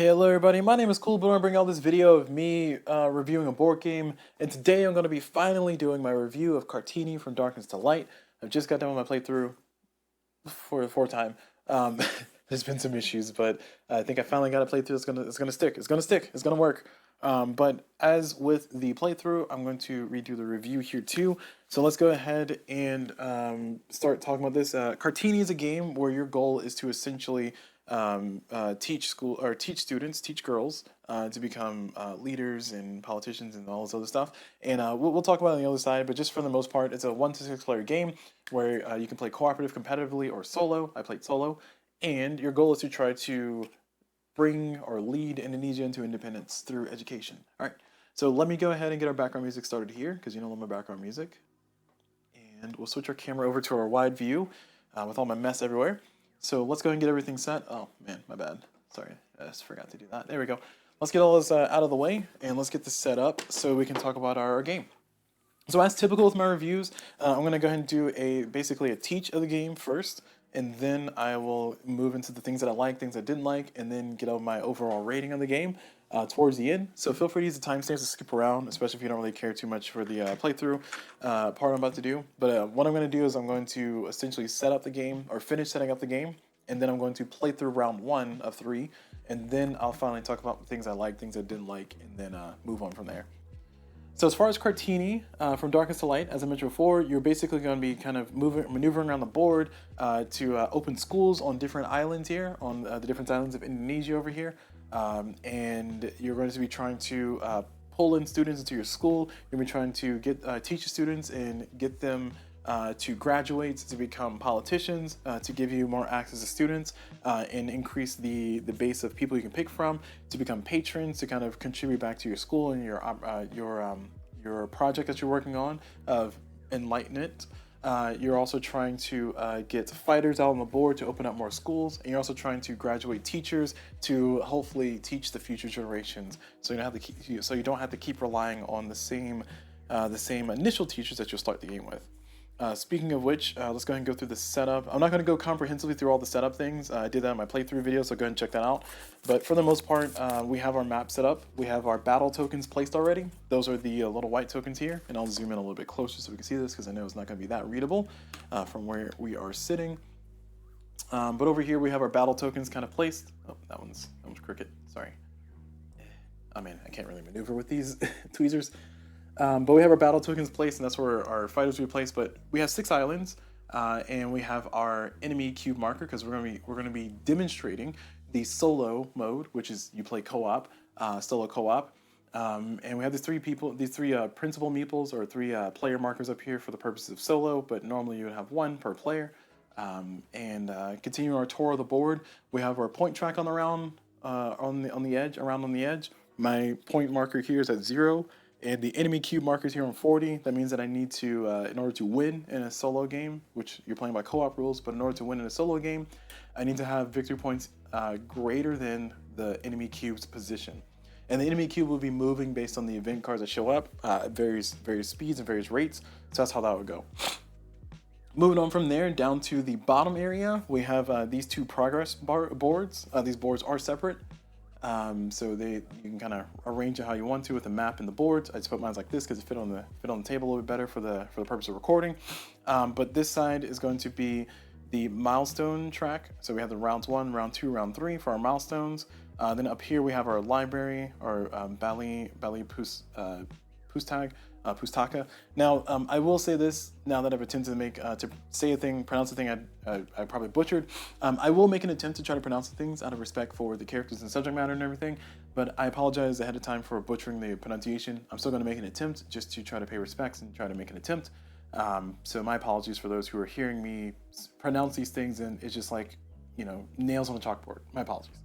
Hello everybody, my name is CulBlu and I bring out this video of me reviewing a board game, and today I'm going to be finally doing my review of Kartini from Darkness to Light. I've just got done with my playthrough for the fourth time. There's been some issues, but I think I finally got a playthrough that's gonna stick. It's gonna work. But as with the playthrough, I'm going to redo the review here too. So let's go ahead and start talking about this. Kartini is a game where your goal is to essentially teach students, teach girls to become leaders and politicians and all this other stuff. And we'll talk about it on the other side. But just for the most part, it's a 1 to 6 player game where you can play cooperative, competitively, or solo. I played solo, and your goal is to try to bring or lead Indonesia into independence through education. All right. So let me go ahead and get our background music started here because you know I love my background music. And we'll switch our camera over to our wide view with all my mess everywhere. So let's go ahead and get everything set. Oh man, my bad. Sorry, I just forgot to do that. There we go. Let's get all this out of the way and let's get this set up so we can talk about our game. So as typical with my reviews, I'm going to go ahead and do basically a teach of the game first, and then I will move into the things that I like, things I didn't like, and then get out my overall rating of the game towards the end. So feel free to use the timestamps to skip around, especially if you don't really care too much for the playthrough part I'm about to do. But what I'm going to do is I'm going to essentially set up the game, or finish setting up the game, and then I'm going to play through round 1 of 3, and then I'll finally talk about things I like, things I didn't like, and then move on from there. So as far as Kartini, from Darkness to Light, as I mentioned before, you're basically going to be kind of maneuvering around the board to open schools on different islands here, on the different islands of Indonesia over here. And you're going to be trying to pull in students into your school. You're going to be trying to teach the students and get them to graduate, to become politicians, to give you more access to students, and increase the base of people you can pick from, to become patrons, to kind of contribute back to your school and your project that you're working on of enlightenment. You're also trying to get fighters out on the board to open up more schools, and you're also trying to graduate teachers to hopefully teach the future generations. So you don't have to keep relying on the same initial teachers that you'll start the game with. Speaking of which, let's go ahead and go through the setup. I'm not going to go comprehensively through all the setup things. I did that in my playthrough video, so go ahead and check that out. But for the most part, we have our map set up. We have our battle tokens placed already. Those are the little white tokens here. And I'll zoom in a little bit closer so we can see this because I know it's not going to be that readable from where we are sitting. But over here, we have our battle tokens kind of placed. Oh, that one's crooked. Sorry. I mean, I can't really maneuver with these tweezers. But we have our battle tokens placed, and that's where our fighters will be placed. But we have 6 islands, and we have our enemy cube marker because we're gonna be demonstrating the solo mode, which is you play co-op, solo co-op. And we have these three principal meeples, or 3 player markers up here for the purposes of solo. But normally you would have 1 per player. Continuing our tour of the board, we have our point track on the edge. My point marker here is at 0. And the enemy cube marker is here on 40. That means that I need to, in order to win in a solo game, which you're playing by co-op rules, but in order to win in a solo game, I need to have victory points greater than the enemy cube's position. And the enemy cube will be moving based on the event cards that show up at various speeds and various rates. So that's how that would go. Moving on from there, down to the bottom area, we have these 2 progress boards. These boards are separate. So you can kind of arrange it how you want to with the map and the boards. I just put mine like this because it fit on the table a little bit better for the purpose of recording. But this side is going to be the milestone track. So we have the rounds 1, round 2, round 3 for our milestones. Then up here we have our library, our Bali Pustaka. Now, I will say this now that I've attempted to pronounce a thing I probably butchered. I will make an attempt to try to pronounce the things out of respect for the characters and subject matter and everything, but I apologize ahead of time for butchering the pronunciation. I'm still going to make an attempt just to try to pay respects and try to make an attempt. So my apologies for those who are hearing me pronounce these things and it's just like, nails on a chalkboard. My apologies.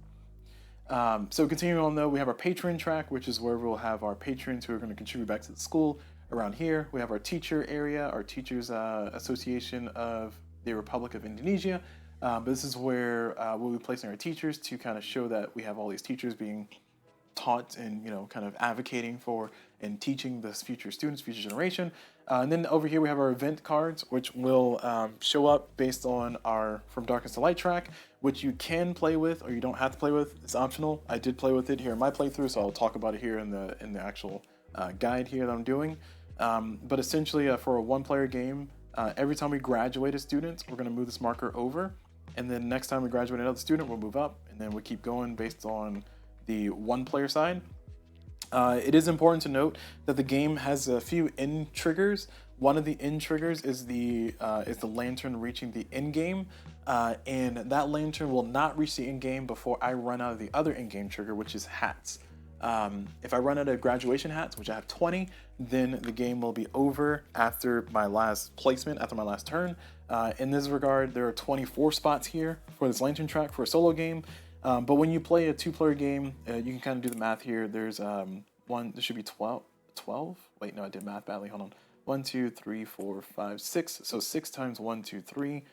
So continuing on though, we have our patron track, which is where we'll have our patrons who are going to contribute back to the school. Around here, we have our teacher area, our Teachers Association of the Republic of Indonesia. But this is where we'll be placing our teachers to kind of show that we have all these teachers being taught and, you know, kind of advocating for and teaching the future students, future generation. And then over here we have our event cards, which will show up based on our From Darkness to Light track, which you can play with or you don't have to play with. It's optional. I did play with it here in my playthrough, so I'll talk about it here in the actual guide here that I'm doing. But essentially, for a one-player game, every time we graduate a student, we're going to move this marker over, and then next time we graduate another student, we'll move up, and then we keep going based on the one-player side. It is important to note that the game has a few end triggers. One of the end triggers is the lantern reaching the end game, and that lantern will not reach the end game before I run out of the other end game trigger, which is hats. If I run out of graduation hats, which I have 20, then the game will be over after my last placement, after my last turn. In this regard, there are 24 spots here for this lantern track for a solo game. But when you play a two-player game, you can kind of do the math here. There's there should be 12. Wait, no, I did math badly. Hold on. 1, 2, 3, 4, 5, 6. So 6 times 1, 2, 3.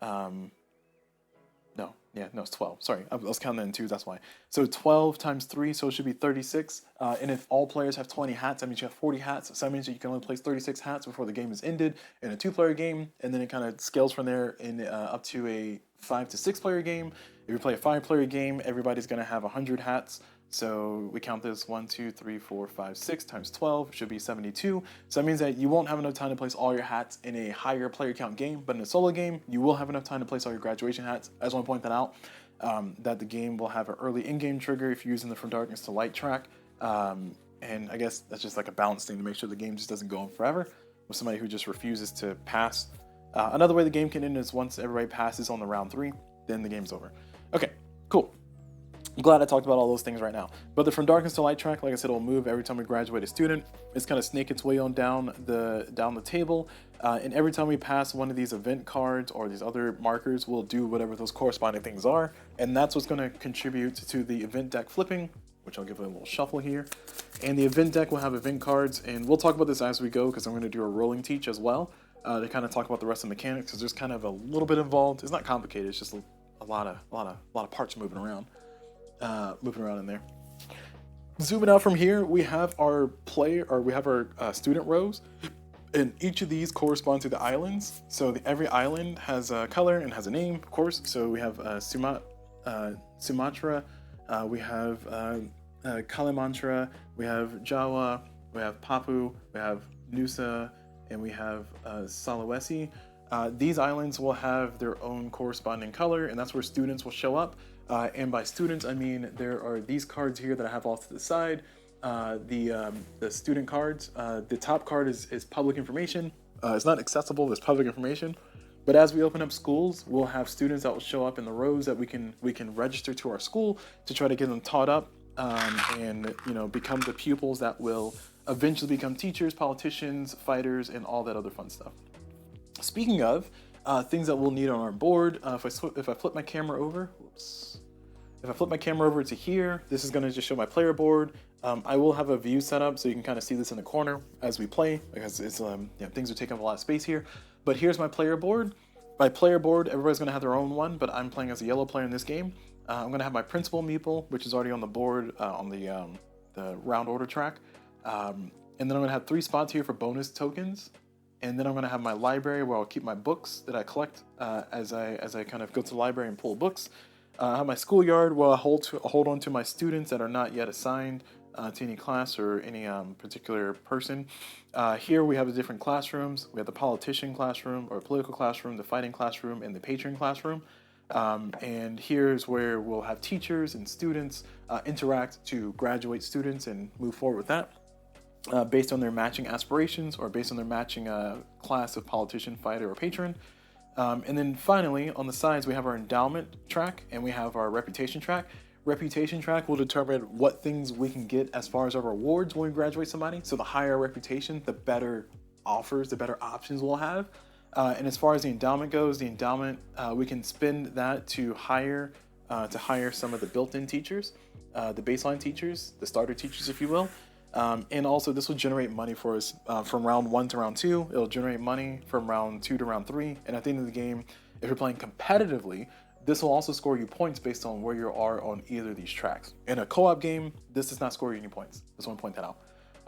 No, it's 12. Sorry, I was counting that in twos, that's why. So 12 times 3, so it should be 36. And if all players have 20 hats, that means you have 40 hats. So that means you can only place 36 hats before the game is ended in a two-player game. And then it kind of scales from there in up to a 5 to 6 player game. If you play a 5-player game, everybody's going to have 100 hats. So we count this 1, 2, 3, 4, 5, 6 times 12 should be 72. So that means that you won't have enough time to place all your hats in a higher player count game, but in a solo game, you will have enough time to place all your graduation hats. I just want to point that out, that the game will have an early in-game trigger if you're using the From Darkness to Light track. And I guess that's just like a balance thing to make sure the game just doesn't go on forever with somebody who just refuses to pass. Another way the game can end is once everybody passes on the round 3, then the game's over. Okay, cool. I'm glad I talked about all those things right now. But the From Darkness to Light track, like I said, will move every time we graduate a student. It's kind of snake its way on down the table. And every time we pass one of these event cards or these other markers, we'll do whatever those corresponding things are. And that's what's going to contribute to the event deck flipping, which I'll give it a little shuffle here. And the event deck will have event cards. And we'll talk about this as we go because I'm going to do a rolling teach as well to kind of talk about the rest of the mechanics because there's kind of a little bit involved. It's not complicated. It's just a lot of parts moving around. In there. Zooming out from here, we have our student rows, and each of these correspond to the islands. So every island has a color and has a name, of course. So we have Sumatra, we have Kalimantra, we have Jawa, we have Papua, we have Nusa, and we have Sulawesi. These islands will have their own corresponding color, and that's where students will show up. And by students, I mean there are these cards here that I have off to the side. The student cards. The top card is public information. It's not accessible. It's public information. But as we open up schools, we'll have students that will show up in the rows that we can register to our school to try to get them taught up and become the pupils that will eventually become teachers, politicians, fighters, and all that other fun stuff. Speaking of things that we'll need on our board, if I flip my camera over, if I flip my camera over to here, this is going to just show my player board. I will have a view set up so you can kind of see this in the corner as we play because it's things are taking up a lot of space here. But here's my player board. My player board, everybody's going to have their own one, but I'm playing as a yellow player in this game. I'm going to have my principal meeple, which is already on the board on the round order track. And then I'm going to have 3 spots here for bonus tokens. And then I'm going to have my library where I'll keep my books that I collect as I kind of go to the library and pull books. I have my schoolyard where I hold on to my students that are not yet assigned to any class or any particular person. Here we have the different classrooms. We have the politician classroom or political classroom, the fighting classroom, and the patron classroom. And here's where we'll have teachers and students interact to graduate students and move forward with that. Based on their matching aspirations or based on their matching class of politician, fighter, or patron. And then finally, on the sides, we have our endowment track and we have our reputation track. Reputation track will determine what things we can get as far as our rewards when we graduate somebody. So the higher our reputation, the better offers, the better options we'll have. And as far as the endowment goes, the endowment, we can spend that to hire some of the built-in teachers, the baseline teachers, the starter teachers, if you will. And also this will generate money for us from round 1 to round 2. It'll generate money from round 2 to round 3. And at the end of the game, if you're playing competitively, this will also score you points based on where you are on either of these tracks. In a co-op game, this does not score you any points. Just want to point that out.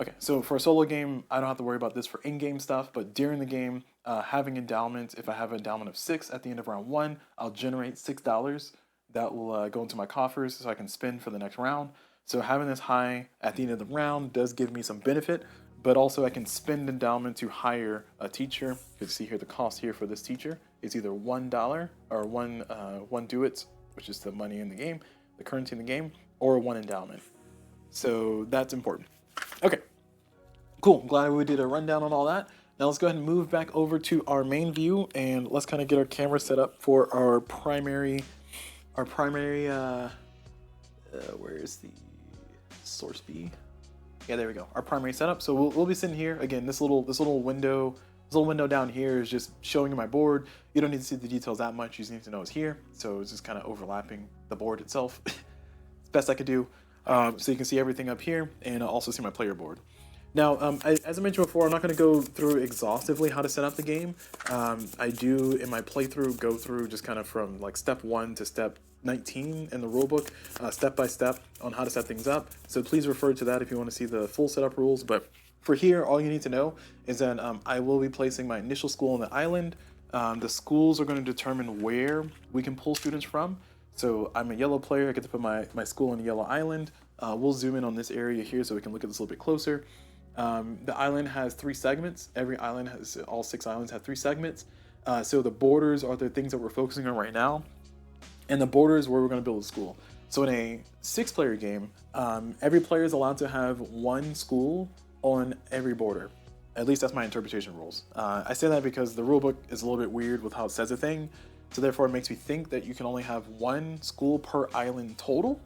Okay, so for a solo game, I don't have to worry about this for in-game stuff, but during the game, having endowments, if I have an endowment of 6 at the end of round 1, I'll generate $6. That will go into my coffers so I can spend for the next round. So having this high at the end of the round does give me some benefit, but also I can spend endowment to hire a teacher. You can see here the cost here for this teacher is either $1 or one duits, which is the money in the game, the currency in the game, or 1 endowment. So that's important. Okay, cool. Glad we did a rundown on all that. Now let's go ahead and move back over to our main view, and let's kind of get our camera set up for our primary, where is the source B? Yeah, there we go. Our primary setup. So we'll be sitting here again. This little window down here is just showing you my board. You don't need to see the details that much. You just need to know it's here. So it's just kind of overlapping the board itself. It's best I could do. So you can see everything up here, and also see my player board. Now, as I mentioned before, I'm not going to go through exhaustively how to set up the game. I do, in my playthrough, go through just kind of from like step 1 to step 19 in the rulebook, step by step on how to set things up. So please refer to that if you want to see the full setup rules. But for here, all you need to know is that I will be placing my initial school on the island. The schools are going to determine where we can pull students from. So I'm a yellow player. I get to put my school on a yellow island. We'll zoom in on this area here so we can look at this a little bit closer. The island has 3 segments. Every island has, all 6 islands have 3 segments. So the borders are the things that we're focusing on right now. And the border is where we're going to build a school. So in a 6-player game, every player is allowed to have 1 school on every border. At least that's my interpretation rules. I say that because the rulebook is a little bit weird with how it says a thing. So therefore it makes me think that you can only have 1 school per island total.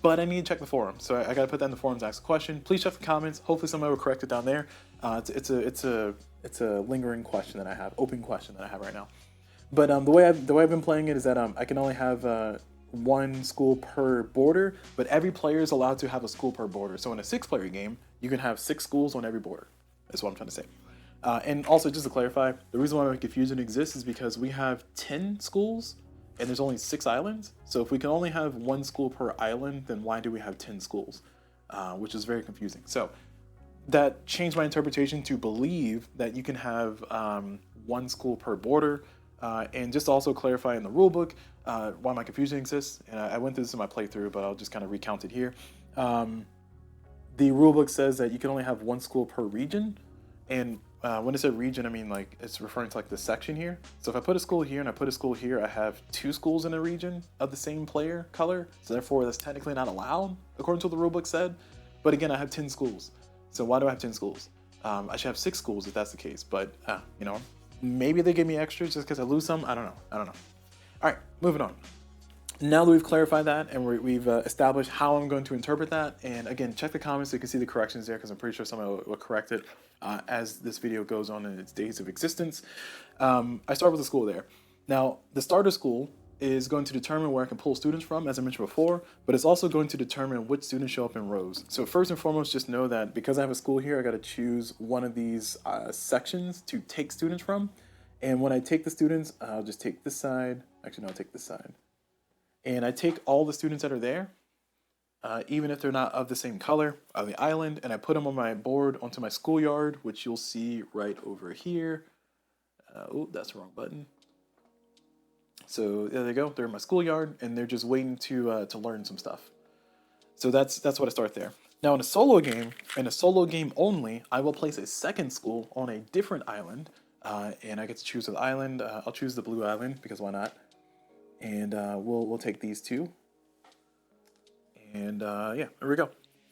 But I need to check the forum. So I got to put that in the forums to ask a question. Please check the comments. Hopefully somebody will correct it down there. It's a lingering question that I have, open question that I have right now. But the way I've been playing it is that I can only have 1 school per border, but every player is allowed to have a school per border. So in a 6-player game, you can have 6 schools on every border. That's what I'm trying to say. And also, just to clarify, the reason why my confusion exists is because we have 10 schools and there's only 6 islands. So if we can only have 1 school per island, then why do we have 10 schools? Which is very confusing. So that changed my interpretation to believe that you can have 1 school per border. And just to also clarify in the rulebook why my confusion exists, and I went through this in my playthrough, but I'll just kind of recount it here. The rulebook says that you can only have 1 school per region, and when it said region, I mean like it's referring to like the section here. So if I put a school here and I put a school here, I have 2 schools in a region of the same player color, so therefore that's technically not allowed according to what the rulebook said. But again, I have 10 schools, so why do I have 10 schools? I should have 6 schools if that's the case, but you know, maybe they give me extras just because I lose some. I don't know. All right, moving on. Now that we've clarified that and we've established how I'm going to interpret that, and again, check the comments so you can see the corrections there because I'm pretty sure somebody will correct it as this video goes on in its days of existence. I start with the school there. Now, the starter school is going to determine where I can pull students from, as I mentioned before, but it's also going to determine which students show up in rows. So first and foremost, just know that because I have a school here, I got to choose one of these sections to take students from. And when I take the students, I'll just take this side. Actually, no, I'll take this side. And I take all the students that are there, even if they're not of the same color of the island, and I put them on my board onto my schoolyard, which you'll see right over here. Oh, that's the wrong button. So there they go. They're in my schoolyard, and they're just waiting to learn some stuff. So that's what I start there. Now in a solo game only, I will place a second school on a different island, and I get to choose the island. I'll choose the blue island because why not? And we'll take these 2. And yeah, there we go.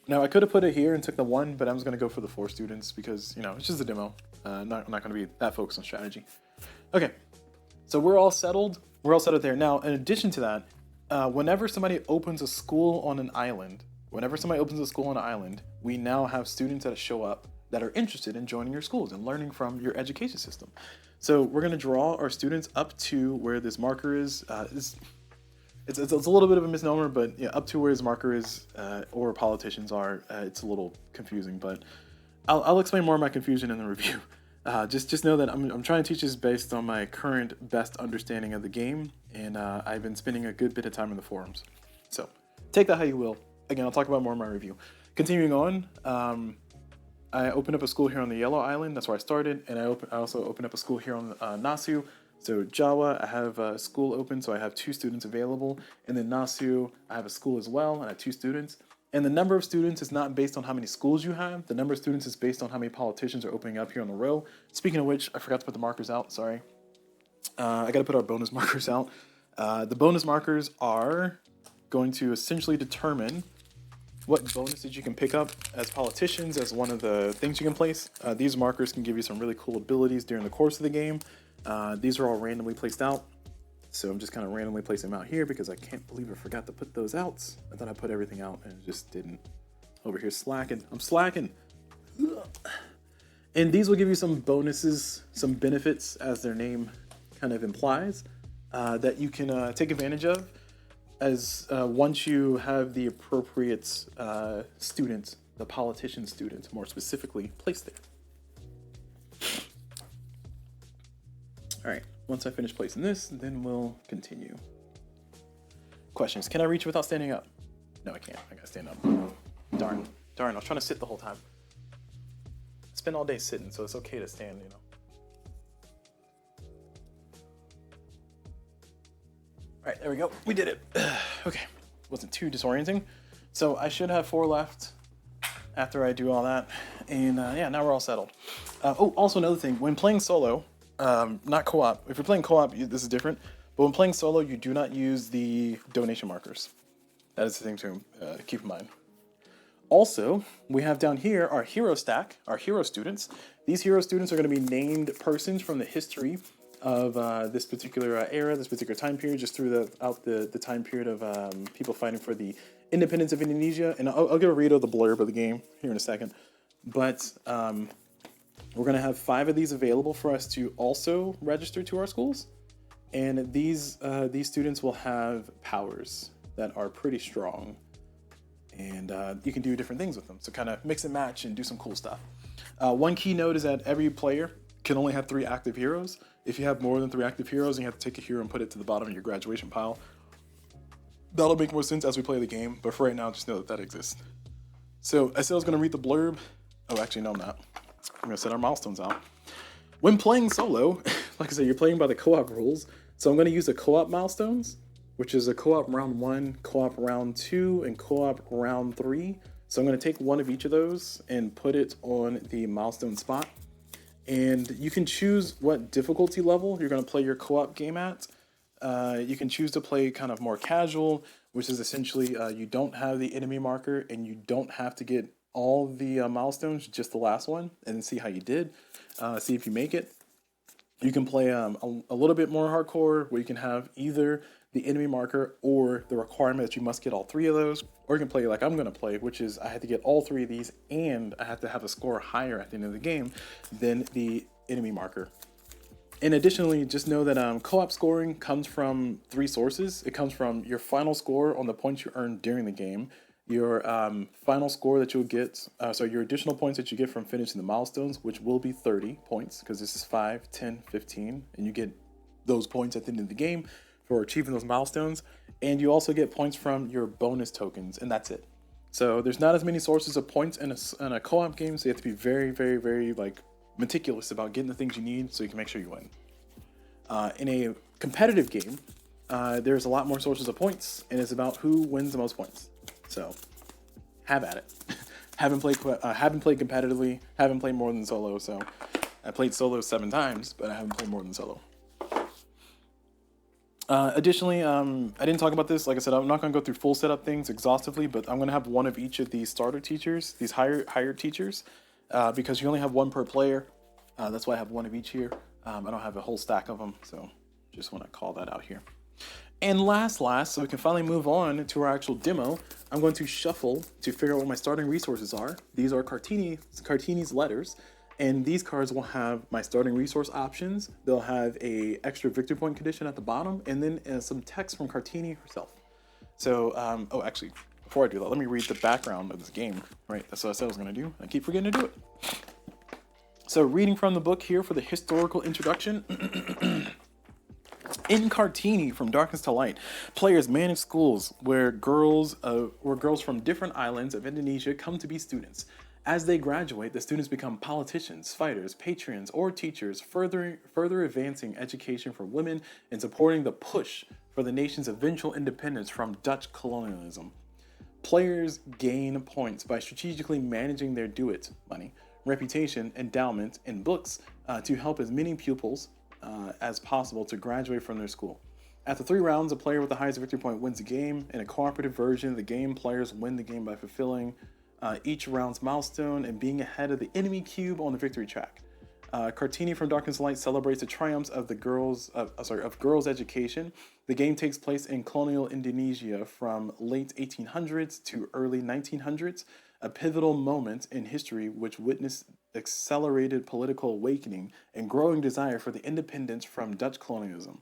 Now I could have put it here and took the 1, but I'm just gonna go for the 4 students because, you know, it's just a demo. I'm not gonna be that focused on strategy. Okay, so we're all settled. We're all settled there. Now, in addition to that, whenever somebody opens a school on an island, we now have students that show up that are interested in joining your schools and learning from your education system. So we're going to draw our students up to where this marker is. It's a little bit of a misnomer, but yeah, up to where his marker is, or politicians are. It's a little confusing, but I'll explain more of my confusion in the review. Just know that I'm trying to teach this based on my current best understanding of the game, and I've been spending a good bit of time in the forums. So take that how you will. Again, I'll talk about more in my review. Continuing on, I opened up a school here on the Yellow Island. That's where I started, and I also opened up a school here on Nasu. So Jawa, I have a school open, so I have 2 students available, and then Nasu, I have a school as well, and I have 2 students. And the number of students is not based on how many schools you have. The number of students is based on how many politicians are opening up here on the row. Speaking of which, I forgot to put the markers out, sorry. I gotta put our bonus markers out. The bonus markers are going to essentially determine what bonuses you can pick up as politicians as one of the things you can place. These markers can give you some really cool abilities during the course of the game. These are all randomly placed out. So I'm just kind of randomly placing them out here because I can't believe I forgot to put those out. I thought I put everything out and it just didn't. Over here slacking. I'm slacking. And these will give you some bonuses, some benefits, as their name kind of implies, that you can take advantage of as once you have the appropriate student, the politician student, more specifically, placed there. All right. Once I finish placing this, then we'll continue. Questions. Can I reach without standing up? No, I can't. I gotta stand up. Darn. I was trying to sit the whole time. I spend all day sitting, so it's okay to stand, you know. All right, there we go. We did it. Okay. Wasn't too disorienting. So I should have 4 left after I do all that. And yeah, now we're all settled. Oh, also another thing. When playing solo, not co-op. If you're playing co-op, this is different. But when playing solo, you do not use the donation markers. That is the thing to keep in mind. Also, we have down here our hero stack, our hero students. These hero students are going to be named persons from the history of this particular era, this particular time period, just throughout the time period of people fighting for the independence of Indonesia. And I'll give a read of the blurb of the game here in a second. But we're going to have 5 of these available for us to also register to our schools. And these students will have powers that are pretty strong. And you can do different things with them. So kind of mix and match and do some cool stuff. One key note is that every player can only have 3 active heroes. If you have more than 3 active heroes, you have to take a hero and put it to the bottom of your graduation pile. That'll make more sense as we play the game. But for right now, just know that exists. So I said I was going to read the blurb. Oh, actually, no, I'm not. I'm going to set our milestones out. When playing solo, like I said, you're playing by the co-op rules. So I'm going to use the co-op milestones, which is a co-op round 1, co-op round 2, and co-op round 3. So I'm going to take one of each of those and put it on the milestone spot. And you can choose what difficulty level you're going to play your co-op game at. You can choose to play kind of more casual, which is essentially you don't have the enemy marker and you don't have to get all the milestones, just the last one, and then see how you did. See if you make it. You can play a little bit more hardcore, where you can have either the enemy marker or the requirement that you must get all 3 of those. Or you can play like I'm going to play, which is I had to get all 3 of these and I have to have a score higher at the end of the game than the enemy marker. And additionally, just know that co-op scoring comes from 3 sources. It comes from your final score on the points you earned during the game, your final score that you'll get, so your additional points that you get from finishing the milestones, which will be 30 points, because this is 5, 10, 15, and you get those points at the end of the game for achieving those milestones. And you also get points from your bonus tokens, and that's it. So there's not as many sources of points in a co-op game, so you have to be very, very, very like meticulous about getting the things you need so you can make sure you win. In a competitive game, there's a lot more sources of points, and it's about who wins the most points. So have at it. haven't played competitively, haven't played more than solo. So I played solo 7 times, but I haven't played more than solo. Additionally, I didn't talk about this. Like I said, I'm not going to go through full setup things exhaustively, but I'm going to have one of each of these starter teachers, these hired teachers, because you only have 1 per player. That's why I have 1 of each here. I don't have a whole stack of them, so just want to call that out here. And last, so we can finally move on to our actual demo, I'm going to shuffle to figure out what my starting resources are. These are Kartini's letters, and these cards will have my starting resource options. They'll have a extra victory point condition at the bottom, and then some text from Kartini herself. So, oh, actually, before I do that, let me read the background of this game. Right, that's what I said I was going to do. I keep forgetting to do it. So reading from the book here for the historical introduction. In Kartini, From Darkness to Light, players manage schools where girls from different islands of Indonesia come to be students. As they graduate, the students become politicians, fighters, patrons, or teachers, further advancing education for women and supporting the push for the nation's eventual independence from Dutch colonialism. Players gain points by strategically managing their do-it money, reputation, endowment, and books to help as many pupils as possible to graduate from their school. After 3 rounds, a player with the highest victory point wins the game. In a cooperative version of the game, players win the game by fulfilling each round's milestone and being ahead of the enemy cube on the victory track. Kartini From Darkness to Light celebrates the triumphs of the girls' education. The game takes place in colonial Indonesia from late 1800s to early 1900s, a pivotal moment in history which witnessed accelerated political awakening and growing desire for the independence from Dutch colonialism.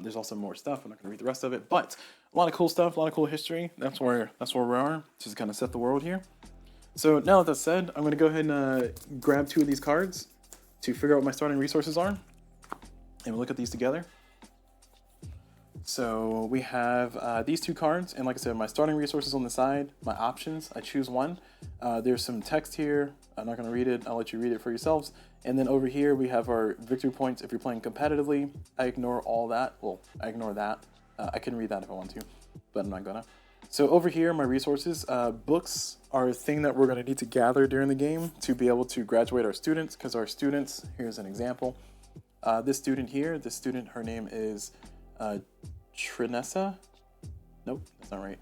There's also more stuff. I'm not going to read the rest of it, but a lot of cool stuff, a lot of cool history. That's where we are. Just kind of set the world here. So now that that's said, I'm going to go ahead and grab 2 of these cards to figure out what my starting resources are, and we'll look at these together. So we have these 2 cards, and like I said, my starting resources on the side, my options, I choose one. There's some text here. I'm not going to read it. I'll let you read it for yourselves. And then over here, we have our victory points if you're playing competitively. I ignore all that. Well, I ignore that. I can read that if I want to, but I'm not going to. So over here, my resources, books are a thing that we're going to need to gather during the game to be able to graduate our students, because our students, here's an example. This student here, her name is Trinessa. Nope, that's not right.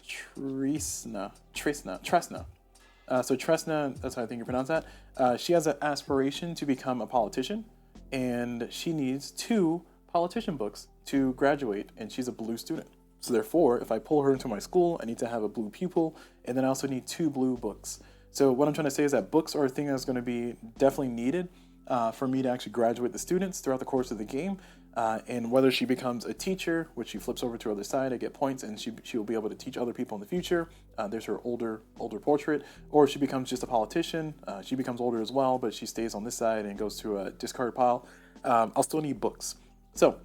Tresna. So Tresna, that's how I think you pronounce that. She has an aspiration to become a politician, and she needs 2 politician books to graduate, and she's a blue student. So therefore, if I pull her into my school, I need to have a blue pupil, and then I also need 2 blue books. So what I'm trying to say is that books are a thing that's going to be definitely needed for me to actually graduate the students throughout the course of the game. And whether she becomes a teacher, which she flips over to the other side, I get points, and she will be able to teach other people in the future. There's her older portrait. Or she becomes just a politician. She becomes older as well, but she stays on this side and goes to a discard pile. I'll still need books. So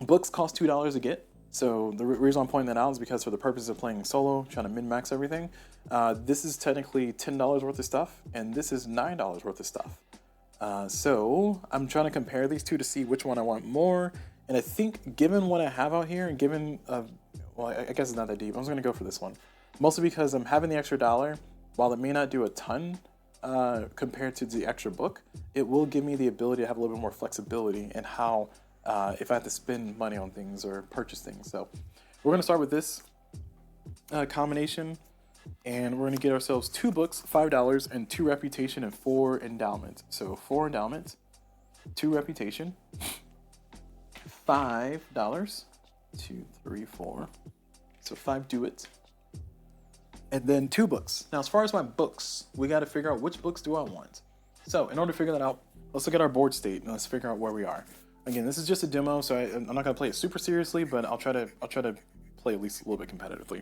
books cost $2 to get. So the reason I'm pointing that out is because for the purposes of playing solo, trying to min-max everything, this is technically $10 worth of stuff, and this is $9 worth of stuff. So I'm trying to compare these 2 to see which one I want more. And I think given what I have out here and given, well, I guess it's not that deep. I'm just going to go for this one. Mostly because I'm having the extra $1. While it may not do a ton compared to the extra book, it will give me the ability to have a little bit more flexibility in how, if I have to spend money on things or purchase things. So we're going to start with this combination. And we're going to get ourselves 2 books, $5, and 2 reputation and 4 endowment. So 4 endowment, 2 reputation, $5, 2, 3, 4. So 5 do it. And then 2 books. Now, as far as my books, we got to figure out which books do I want. So in order to figure that out, let's look at our board state and let's figure out where we are. Again, this is just a demo, so I'm not going to play it super seriously, but I'll try to play at least a little bit competitively.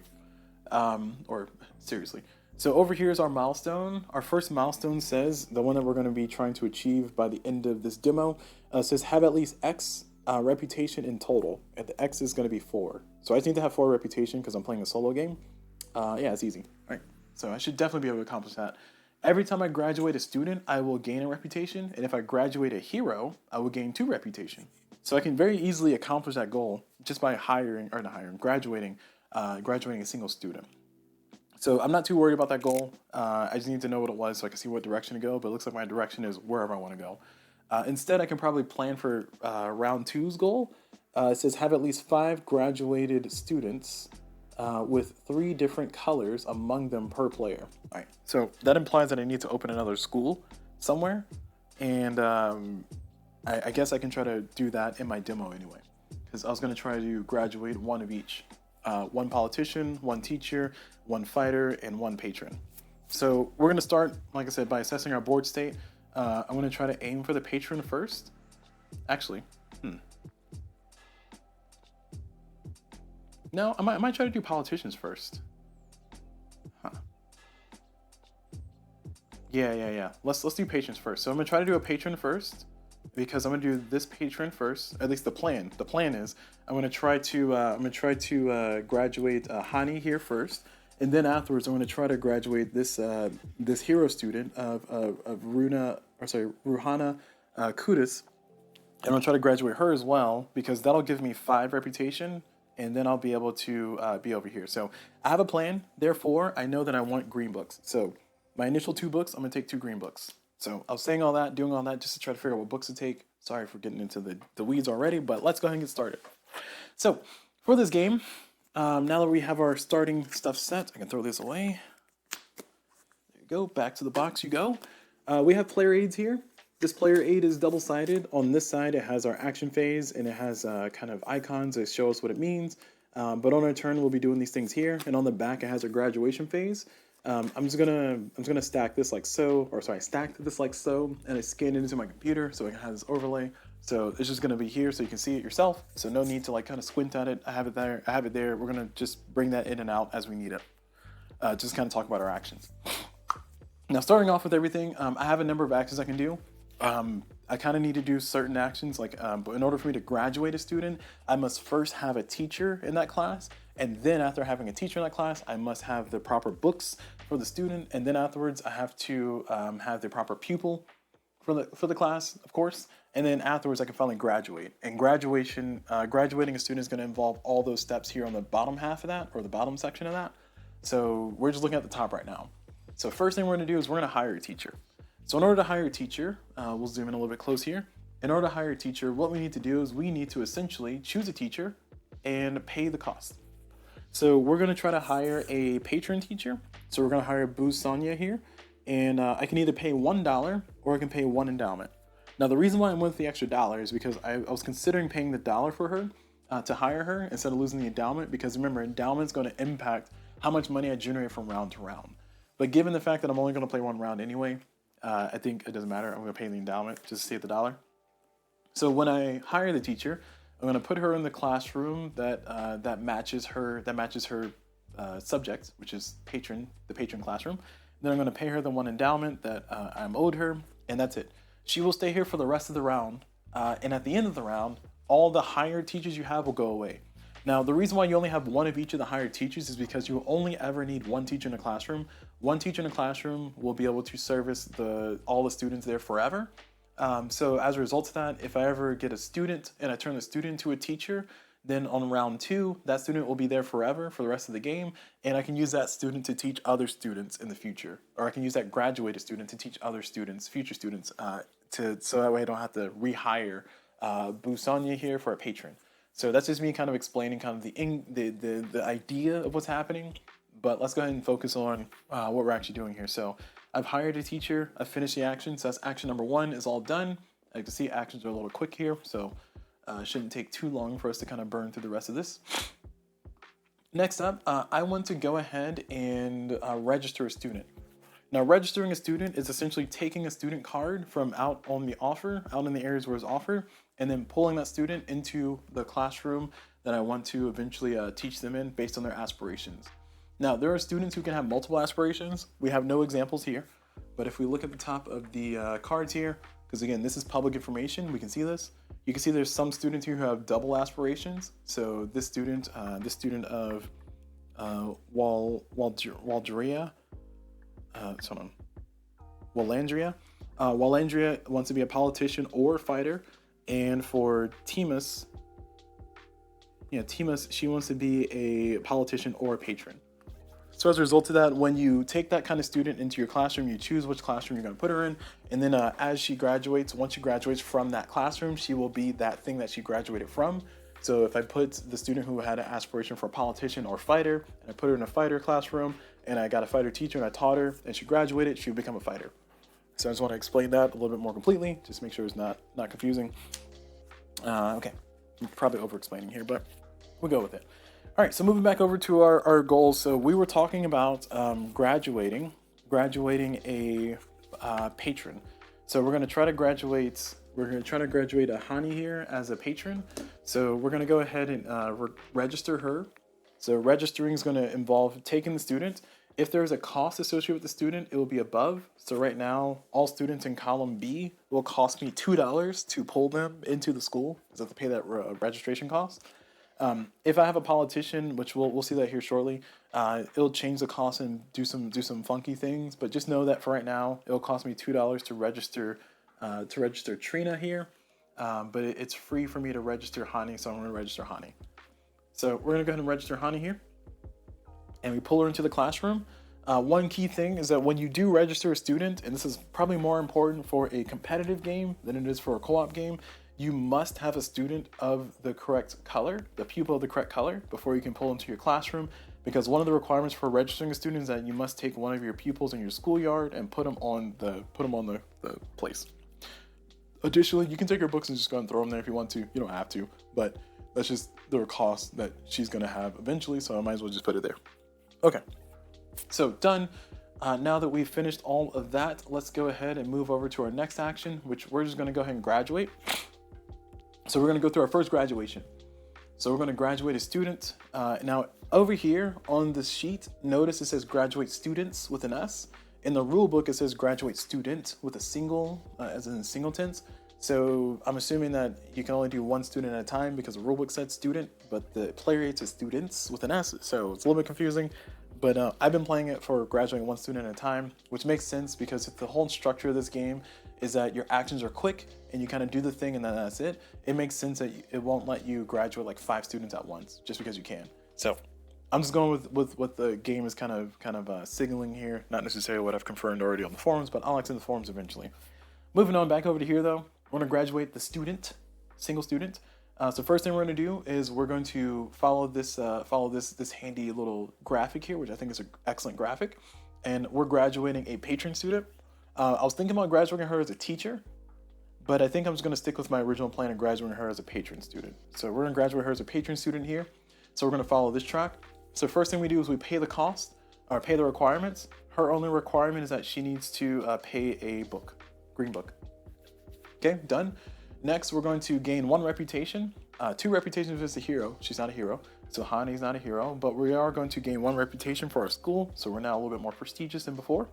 Or seriously. So over here is our milestone. Our first milestone says, the one that we're going to be trying to achieve by the end of this demo, says have at least X reputation in total. And the X is going to be 4. So I just need to have 4 reputation because I'm playing a solo game. Yeah, it's easy. All right. So I should definitely be able to accomplish that. Every time I graduate a student, I will gain a reputation. And if I graduate a hero, I will gain 2 reputation. So I can very easily accomplish that goal just by graduating a single student. So I'm not too worried about that goal. I just need to know what it was so I can see what direction to go, but it looks like my direction is wherever I want to go. Instead, I can probably plan for round 2's goal. It says have at least 5 graduated students with 3 different colors among them per player. All right, so that implies that I need to open another school somewhere, and I guess I can try to do that in my demo anyway, because I was going to try to graduate 1 of each. 1 politician, 1 teacher, 1 fighter, and 1 patron. So we're going to start, like I said, by assessing our board state. I'm going to try to aim for the patron first. Actually, no, I might try to do politicians first. Yeah. Let's do patrons first. So I'm gonna try to do a patron first because I'm gonna do this patron first. At least the plan. The plan is I'm gonna try to graduate Hani here first, and then afterwards I'm gonna try to graduate this hero student of Ruhana Kudus. And I'm gonna try to graduate her as well because that'll give me 5 reputation, and then I'll be able to be over here. So I have a plan. Therefore, I know that I want green books. So my initial 2 books, I'm gonna take 2 green books. So I was saying all that, doing all that, just to try to figure out what books to take. Sorry for getting into the weeds already, but let's go ahead and get started. So for this game, now that we have our starting stuff set, I can throw this away. There you go. Back to the box you go. We have player aids here. This player aid is double-sided. On this side, it has our action phase, and it has kind of icons that show us what it means. But on our turn, we'll be doing these things here, and on the back, it has our graduation phase. I'm just gonna stack this like so, or sorry, stack this like so, and I scan it into my computer so it has this overlay. So it's just gonna be here so you can see it yourself. So no need to like kind of squint at it. I have it there. I have it there. We're gonna just bring that in and out as we need it. Just kind of talk about our actions. Now, starting off with everything, I have a number of actions I can do. I kind of need to do certain actions, but in order for me to graduate a student, I must first have a teacher in that class, and then after having a teacher in that class, I must have the proper books for the student, and then afterwards, I have to have the proper pupil for the class, of course, and then afterwards, I can finally graduate. And graduating a student is going to involve all those steps here on the bottom half of that, or the bottom section of that. So we're just looking at the top right now. So first thing we're going to do is we're going to hire a teacher. So in order to hire a teacher, we'll zoom in a little bit close here. In order to hire a teacher, what we need to do is we need to essentially choose a teacher and pay the cost. So we're going to try to hire a patron teacher. So we're going to hire Boo Sonia here. And I can either pay $1 or I can pay 1 endowment. Now, the reason why I went with the extra dollar is because I was considering paying the dollar for her to hire her instead of losing the endowment. Because remember, endowment's going to impact how much money I generate from round to round. But given the fact that I'm only going to play 1 round anyway, I think it doesn't matter. I'm going to pay the endowment just to save the dollar. So when I hire the teacher, I'm going to put her in the classroom that matches her subject, which is the patron classroom. Then I'm going to pay her the 1 endowment that I'm owed her, and that's it. She will stay here for the rest of the round, and at the end of the round, all the hired teachers you have will go away. Now, the reason why you only have 1 of each of the hired teachers is because you only ever need 1 teacher in a classroom. 1 teacher in a classroom will be able to service all the students there forever. So as a result of that, if I ever get a student and I turn the student into a teacher, then on round 2, that student will be there forever for the rest of the game, and I can use that student to teach other students in the future. Or I can use that graduated student to teach other students, future students, so that way I don't have to rehire Boo Sonia here for a patron. So that's just me kind of explaining kind of the idea of what's happening, but let's go ahead and focus on what we're actually doing here. So I've hired a teacher, I've finished the action, so that's action number 1 is all done. As you can see, actions are a little quick here, so it shouldn't take too long for us to kind of burn through the rest of this. Next up, I want to go ahead and register a student. Now, registering a student is essentially taking a student card from out in the areas where it's offered, and then pulling that student into the classroom that I want to eventually teach them in based on their aspirations. Now, there are students who can have multiple aspirations. We have no examples here, but if we look at the top of the cards here, because again, this is public information, we can see this. You can see there's some students here who have double aspirations. So this student of Walandria, Walandria wants to be a politician or a fighter, and for Timus, she wants to be a politician or a patron. So as a result of that, when you take that kind of student into your classroom, you choose which classroom you're going to put her in, and then once she graduates from that classroom, she will be that thing that she graduated from. So if I put the student who had an aspiration for a politician or fighter, and I put her in a fighter classroom, and I got a fighter teacher and I taught her, and she graduated, she would become a fighter. So I just want to explain that a little bit more completely, just to make sure it's not confusing. Okay, I'm probably over-explaining here, but we'll go with it. All right, so moving back over to our goals. So we were talking about graduating a patron. So we're going to try to graduate a Hani here as a patron. So we're going to go ahead and register her. So registering is going to involve taking the student If there's a cost associated with the student, it will be above. So right now, all students in column B will cost me $2 to pull them into the school, because I have to pay that registration cost. If I have a politician, which we'll see that here shortly, it'll change the cost and do some funky things. But just know that for right now, it'll cost me $2 to register Trina here. But it's free for me to register Hani, so I'm going to register Hani. So we're going to go ahead and register Hani here, and we pull her into the classroom. One key thing is that when you do register a student, and this is probably more important for a competitive game than it is for a co-op game, you must have a student of the correct color, the pupil of the correct color, before you can pull into your classroom. Because one of the requirements for registering a student is that you must take one of your pupils in your schoolyard and put them on the place. Additionally, you can take your books and just go and throw them there if you want to. You don't have to, but that's just the cost that she's going to have eventually, so I might as well just put it there. Okay, so done. Now that we've finished all of that, let's go ahead and move over to our next action, which we're just going to go ahead and graduate. So we're going to go through our first graduation. So we're going to graduate a student. Now, over here on the sheet, notice it says graduate students with an S. In the rule book, it says graduate student with a single, as in singletons. So I'm assuming that you can only do one student at a time because the rule book said student, but the player rate says students with an S. So it's a little bit confusing. But I've been playing it for graduating one student at a time, which makes sense because the whole structure of this game is that your actions are quick and you kind of do the thing and then that's it. It makes sense that it won't let you graduate like 5 students at once just because you can. So I'm just going with what the game is kind of signaling here, not necessarily what I've confirmed already on the forums, but I'll extend the forums eventually. Moving on back over to here though, we're going to graduate the student, single student. So first thing we're going to do is we're going to follow this handy little graphic here, which I think is an excellent graphic, and we're graduating a patron student. I was thinking about graduating her as a teacher, but I think I'm just going to stick with my original plan of graduating her as a patron student. So we're going to graduate her as a patron student here. So we're going to follow this track. So first thing we do is we pay the cost, or pay the requirements. Her only requirement is that she needs to pay a book, green book. Okay, done. Next, we're going to gain 1 reputation, 2 reputations if it's a hero. She's not a hero, so Hani's not a hero, but we are going to gain 1 reputation for our school, so we're now a little bit more prestigious than before.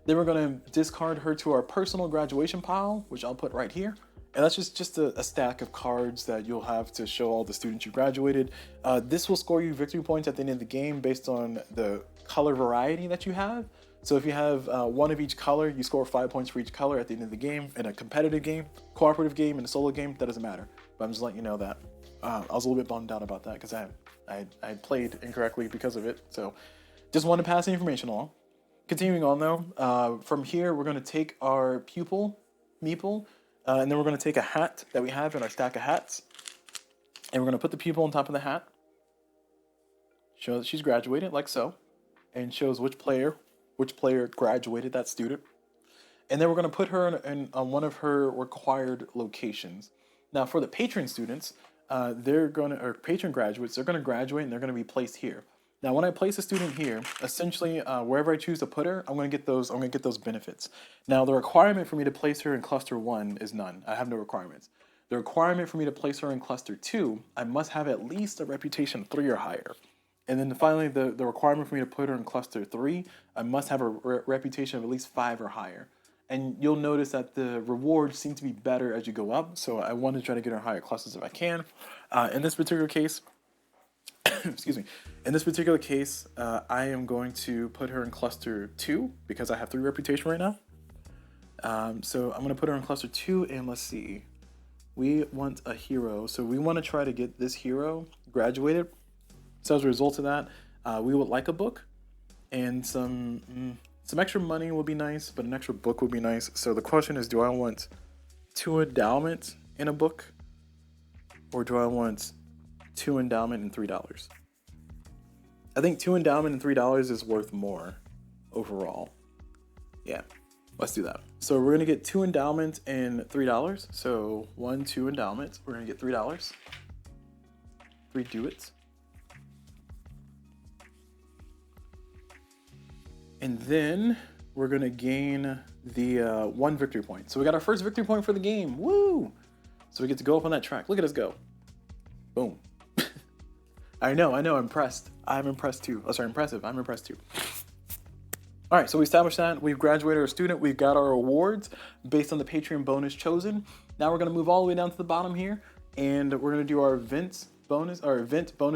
Then we're going to discard her to our personal graduation pile, which I'll put right here. And that's just a stack of cards that you'll have to show all the students you graduated. This will score you victory points at the end of the game based on the color variety that you have. So if you have 1 of each color, you score 5 points for each color at the end of the game. In a competitive game, cooperative game, and a solo game, that doesn't matter. But I'm just letting you know that. I was a little bit bummed out about that because I played incorrectly because of it. So just wanted to pass the information along. Continuing on though, from here we're going to take our pupil, meeple, and then we're going to take a hat that we have in our stack of hats, and we're going to put the pupil on top of the hat. Show that she's graduated, like so, and shows which player graduated that student. And then we're going to put her on one of her required locations. Now for the patron students, patron graduates, they're going to graduate and they're going to be placed here. Now, when I place a student here, essentially wherever I choose to put her, I'm going to get those benefits. Now, the requirement for me to place her in cluster 1 is none. I have no requirements. The requirement for me to place her in cluster 2, I must have at least a reputation 3 or higher. And then finally, the requirement for me to put her in cluster 3, I must have a reputation of at least 5 or higher. And you'll notice that the rewards seem to be better as you go up, so I want to try to get her higher clusters if I can. In this particular case, excuse me. In this particular case, I am going to put her in cluster 2 because I have 3 reputation right now. So I'm going to put her in cluster 2, and let's see. We want a hero, so we want to try to get this hero graduated. So as a result of that, we would like a book, and some extra money would be nice, but an extra book would be nice. So the question is, do I want 2 endowment in a book, or do I want 2 endowment and $3? I think 2 endowment and $3 is worth more overall. Yeah, let's do that. So we're gonna get 2 endowment and $3. So 1, 2 endowment. We're gonna get $3. 3 do it. And then we're gonna gain the 1 victory point. So we got our first victory point for the game. Woo! So we get to go up on that track. Look at us go. Boom. I know, I'm impressed. I'm impressed too. Oh, sorry, impressive. I'm impressed too. All right, so we established that. We've graduated our student. We've got our awards based on the Patreon bonus chosen. Now we're going to move all the way down to the bottom here, and we're going to do our event bonus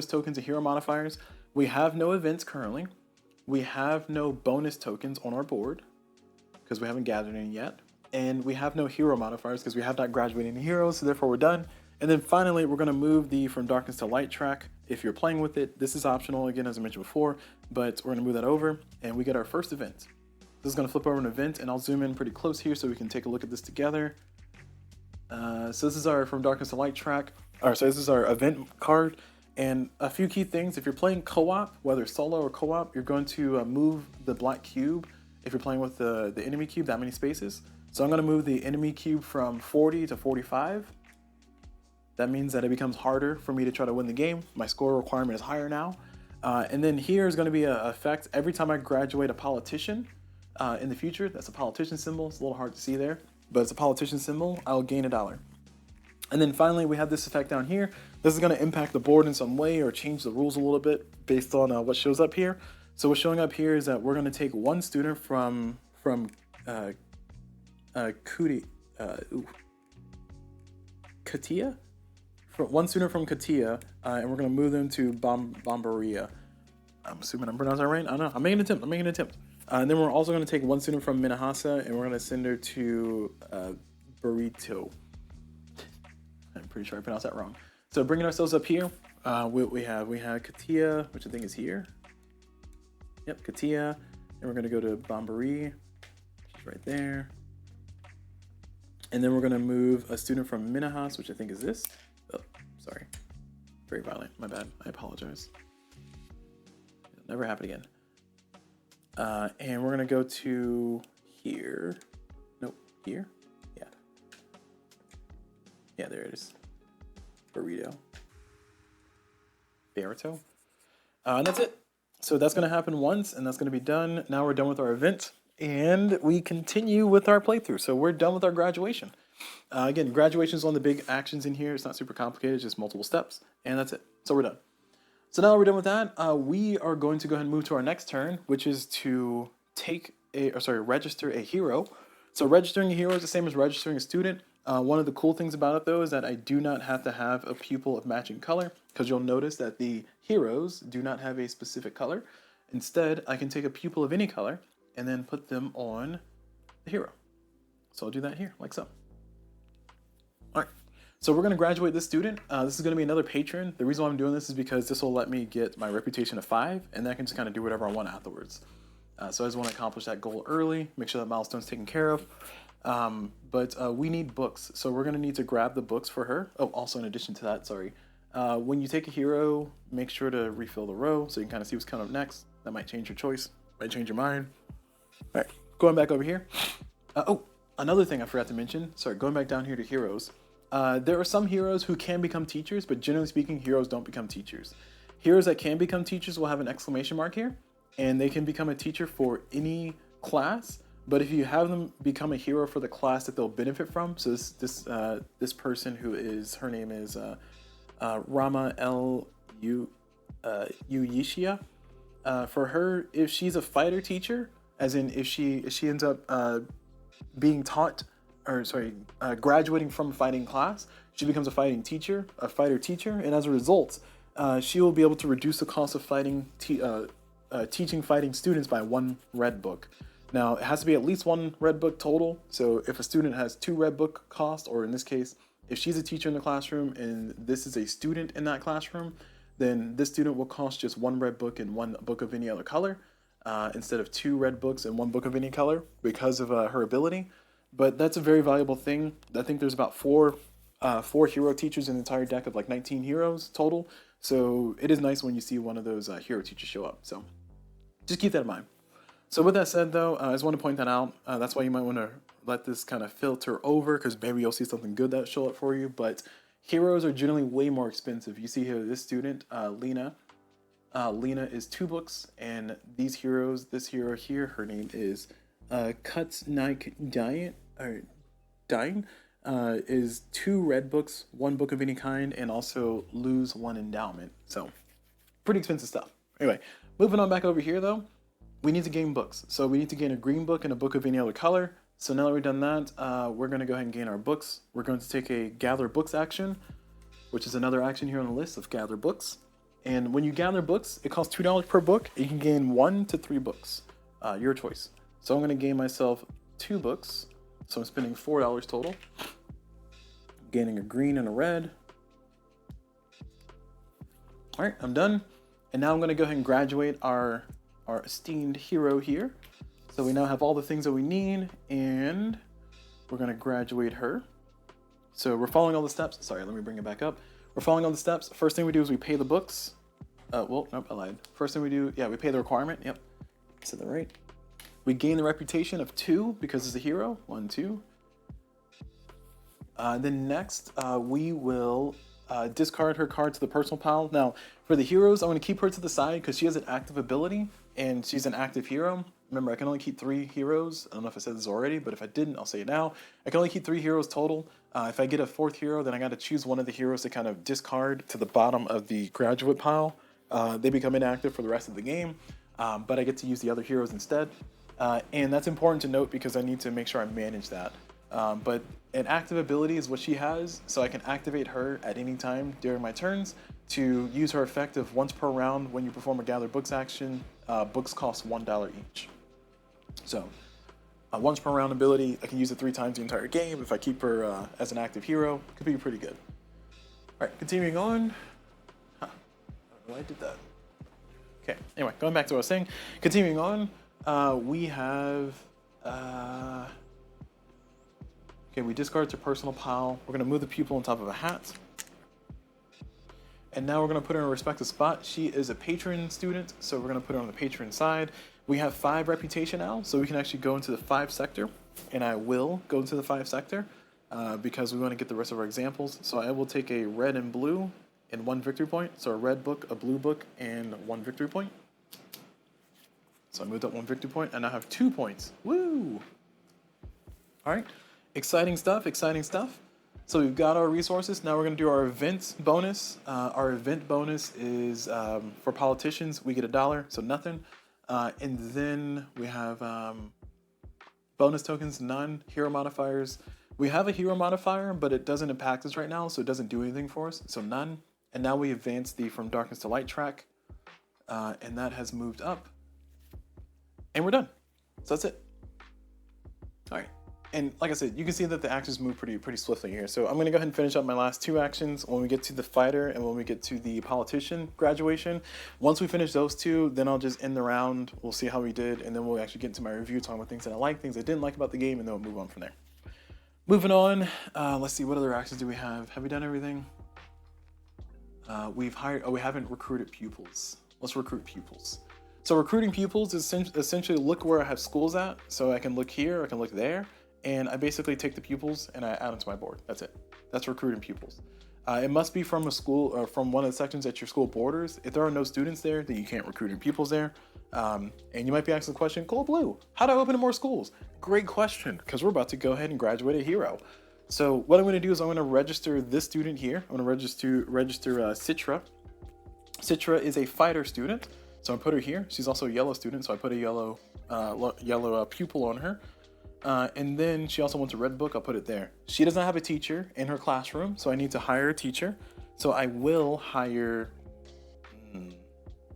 tokens and hero modifiers. We have no events currently. We have no bonus tokens on our board because we haven't gathered any yet. And we have no hero modifiers because we have not graduated any heroes, so therefore we're done. And then finally, we're going to move the From Darkness to Light track. If you're playing with it, this is optional, again, as I mentioned before, but we're going to move that over, and we get our first event. This is going to flip over an event, and I'll zoom in pretty close here so we can take a look at this together. So this is our From Darkness to Light track. So this is our event card, and a few key things. If you're playing co-op, whether solo or co-op, you're going to move the black cube. If you're playing with the enemy cube, that many spaces. So I'm going to move the enemy cube from 40 to 45. That means that it becomes harder for me to try to win the game. My score requirement is higher now. And then here is going to be an effect every time I graduate a politician in the future. That's a politician symbol. It's a little hard to see there, but it's a politician symbol. I'll gain $1. And then finally, we have this effect down here. This is going to impact the board in some way or change the rules a little bit based on what shows up here. So what's showing up here is that we're going to take one student from Katia? One student from Katia, and we're going to move them to Bombaria. I'm assuming I'm pronouncing that right. I don't know. I'm making an attempt. And then we're also going to take one student from Minahasa, and we're going to send her to Burrito. I'm pretty sure I pronounced that wrong. So bringing ourselves up here, we have Katia, which I think is here. Yep, Katia. And we're going to go to Bombari. She's right there. And then we're going to move a student from Minahas, which I think is this. Oh, sorry. Very violent. My bad. I apologize. It'll never happen again. And we're going to go to here. Nope. Here? Yeah. Yeah, there it is. Burrito. Barito. And that's it. So that's going to happen once, and that's going to be done. Now we're done with our event, and we continue with our playthrough. So we're done with our graduation. Again, graduation is one of the big actions in here. It's not super complicated, it's just multiple steps, and that's it. So we're done. So now we're done with that. We are going to go ahead and move to our next turn, which is to register a hero. So registering a hero is the same as registering a student. One of the cool things about it, though, is that I do not have to have a pupil of matching color, because you'll notice that the heroes do not have a specific color. Instead, I can take a pupil of any color and then put them on the hero. So I'll do that here, like so. All right, so we're going to graduate this student. This is going to be another patron. The reason why I'm doing this is because this will let me get my reputation to 5, and then I can just kind of do whatever I want afterwards. So I just want to accomplish that goal early, make sure that milestone's taken care of. But we need books, so we're going to need to grab the books for her. Oh, also in addition to that, sorry. When you take a hero, make sure to refill the row so you can kind of see what's coming up next. That might change your choice, might change your mind. All right, going back over here. Oh, another thing I forgot to mention. Sorry, going back down here to heroes. There are some heroes who can become teachers, but generally speaking, heroes don't become teachers. Heroes that can become teachers will have an exclamation mark here, and they can become a teacher for any class. But if you have them become a hero for the class that they'll benefit from, so this person who is, her name is Rama L. Uyishia. For her, if she's a fighter teacher, as in if she ends up being taught, graduating from a fighting class, she becomes a fighting teacher, a fighter teacher, and as a result, she will be able to reduce the cost of teaching fighting students by 1 red book. Now, it has to be at least 1 red book total. So if a student has 2 red book cost, or in this case, if she's a teacher in the classroom and this is a student in that classroom, then this student will cost just 1 red book and 1 book of any other color, instead of 2 red books and 1 book of any color because of her ability. But that's a very valuable thing. I think there's about 4 hero teachers in the entire deck of like 19 heroes total. So it is nice when you see one of those hero teachers show up. So just keep that in mind. So with that said, though, I just want to point that out. That's why you might want to let this kind of filter over, because maybe you'll see something good that'll show up for you. But heroes are generally way more expensive. You see here, this student, Lena. Lena is 2 books, and these heroes, this hero here, her name is Cuts Nike Dying, is 2 red books, 1 book of any kind, and also lose 1 endowment. So Pretty expensive stuff. Anyway, moving on back over here though, we need to gain books. So we need to gain a green book and a book of any other color. So now that we've done that, we're going to go ahead and gain our books. We're going to take a gather books action, which is another action here on the list of gather books. And when you gather books, it costs $2 per book. You can gain 1 to 3 books, your choice. So I'm going to gain myself 2 books. So I'm spending $4 total. Gaining a green and a red. All right, I'm done. And now I'm going to go ahead and graduate our esteemed hero here. So we now have all the things that we need, and we're going to graduate her. So we're following all the steps. Sorry, let me bring it back up. We're following all the steps. First thing we do is we pay the books. Well, nope, I lied. First thing we do, yeah, we pay the requirement. Yep, I said that right. We gain the reputation of 2 because it's a hero. 1, 2. Then next, we will discard her card to the personal pile. Now, for the heroes, I'm going to keep her to the side because she has an active ability, and she's an active hero. Remember, I can only keep 3 heroes. I don't know if I said this already, but if I didn't, I'll say it now. I can only keep 3 heroes total. If I get a 4th hero, then I got to choose one of the heroes to kind of discard to the bottom of the graduate pile. They become inactive for the rest of the game, but I get to use the other heroes instead. And that's important to note because I need to make sure I manage that. But an active ability is what she has, so I can activate her at any time during my turns to use her effect of once per round when you perform a gather books action. Books cost $1 each. So, once per round ability, I can use it 3 times the entire game. If I keep her as an active hero, it could be pretty good. Alright, continuing on. I don't know why I did that. Okay, anyway, going back to what I was saying. Continuing on, we have... okay, we discard to personal pile. We're going to move the pupil on top of a hat. And now we're going to put her in a respective spot. She is a patron student, so we're going to put her on the patron side. We have 5 reputation now, so we can actually go into the 5 sector. And I will go into the 5 sector because we want to get the rest of our examples. So I will take a red and blue and 1 victory point. So a red book, a blue book, and 1 victory point. So I moved up 1 victory point, and I have 2 points. Woo! All right, exciting stuff, exciting stuff. So we've got our resources. Now we're going to do our event bonus. Our event bonus is for politicians, we get $1, so nothing. And then we have bonus tokens, none. Hero modifiers. We have a hero modifier, but it doesn't impact us right now, so it doesn't do anything for us, so none. And now we advance the From Darkness to Light track, and that has moved up. And we're done. So that's it. All right. And like I said, you can see that the actions move pretty swiftly here. So I'm going to go ahead and finish up my last 2 actions when we get to the fighter and when we get to the politician graduation. Once we finish those 2, then I'll just end the round. We'll see how we did, and then we'll actually get into my review, talking about things that I like, things I didn't like about the game, and then we'll move on from there. Moving on, let's see, what other actions do we have? Have we done everything? We've hired, we haven't recruited pupils. Let's recruit pupils. So recruiting pupils is essentially look where I have schools at. So I can look here, I can look there. And I basically take the pupils and I add them to my board. That's it. That's recruiting pupils. It must be from a school or from one of the sections that your school borders. If there are no students there, then you can't recruit any pupils there. And you might be asking the question, CulBlu, how do I open more schools? Great question, because we're about to go ahead and graduate a hero. So what I'm going to do is I'm going to register this student here. I'm going to register Citra. Citra is a fighter student, so I put her here. She's also a yellow student, so I put a yellow pupil on her. And then she also wants a red book. I'll put it there. She does not have a teacher in her classroom, so I need to hire a teacher. So I will hire...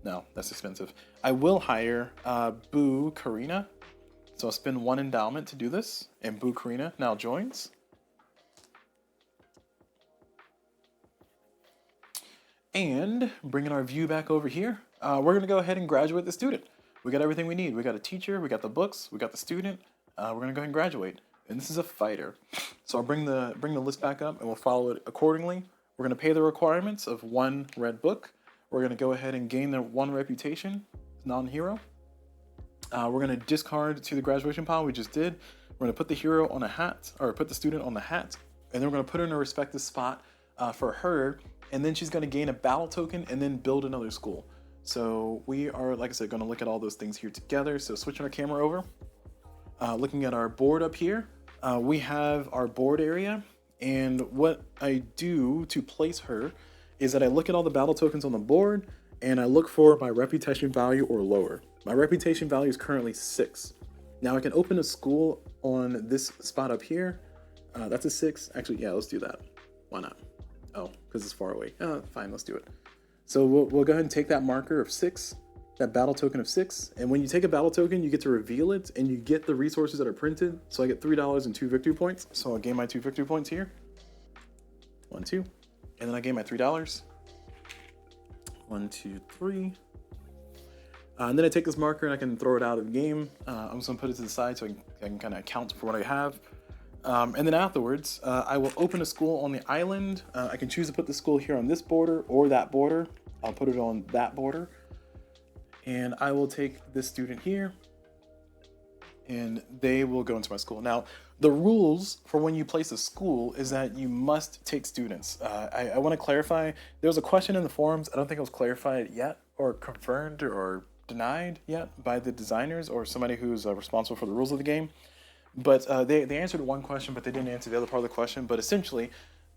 no, that's expensive. I will hire Boo Karina. So I'll spend 1 endowment to do this. And Boo Karina now joins. And bringing our view back over here, we're going to go ahead and graduate the student. We got everything we need. We got a teacher, we got the books, we got the student. We're going to go ahead and graduate. And this is a fighter. So I'll bring the list back up and we'll follow it accordingly. We're going to pay the requirements of 1 red book. We're going to go ahead and gain the 1 reputation, non-hero. We're going to discard to the graduation pile we just did. We're going to put the hero on a hat, or put the student on the hat. And then we're going to put her in a respective spot for her. And then she's going to gain a battle token and then build another school. So we are, like I said, going to look at all those things here together. So switching our camera over. Looking at our board up here, we have our board area, and what I do to place her is that I look at all the battle tokens on the board, and I look for my reputation value or lower. My reputation value is currently 6. Now I can open a school on this spot up here. That's a 6. Actually, yeah, let's do that. Why not? Oh, because it's far away. Fine, let's do it. So we'll go ahead and take that marker of 6, that battle token of 6, and when you take a battle token, you get to reveal it, and you get the resources that are printed. So I get $3 and 2 victory points. So I'll gain my 2 victory points here. 1, 2, and then I gain my $3. 1, 2, 3. And then I take this marker and I can throw it out of the game. I'm just gonna put it to the side so I can kind of account for what I have. And then afterwards, I will open a school on the island. I can choose to put the school here on this border or that border. I'll put it on that border. And I will take this student here, and they will go into my school. Now, the rules for when you place a school is that you must take students. I want to clarify, there was a question in the forums. I don't think it was clarified yet or confirmed or denied yet by the designers or somebody who's responsible for the rules of the game. But they answered one question, but they didn't answer the other part of the question. But essentially,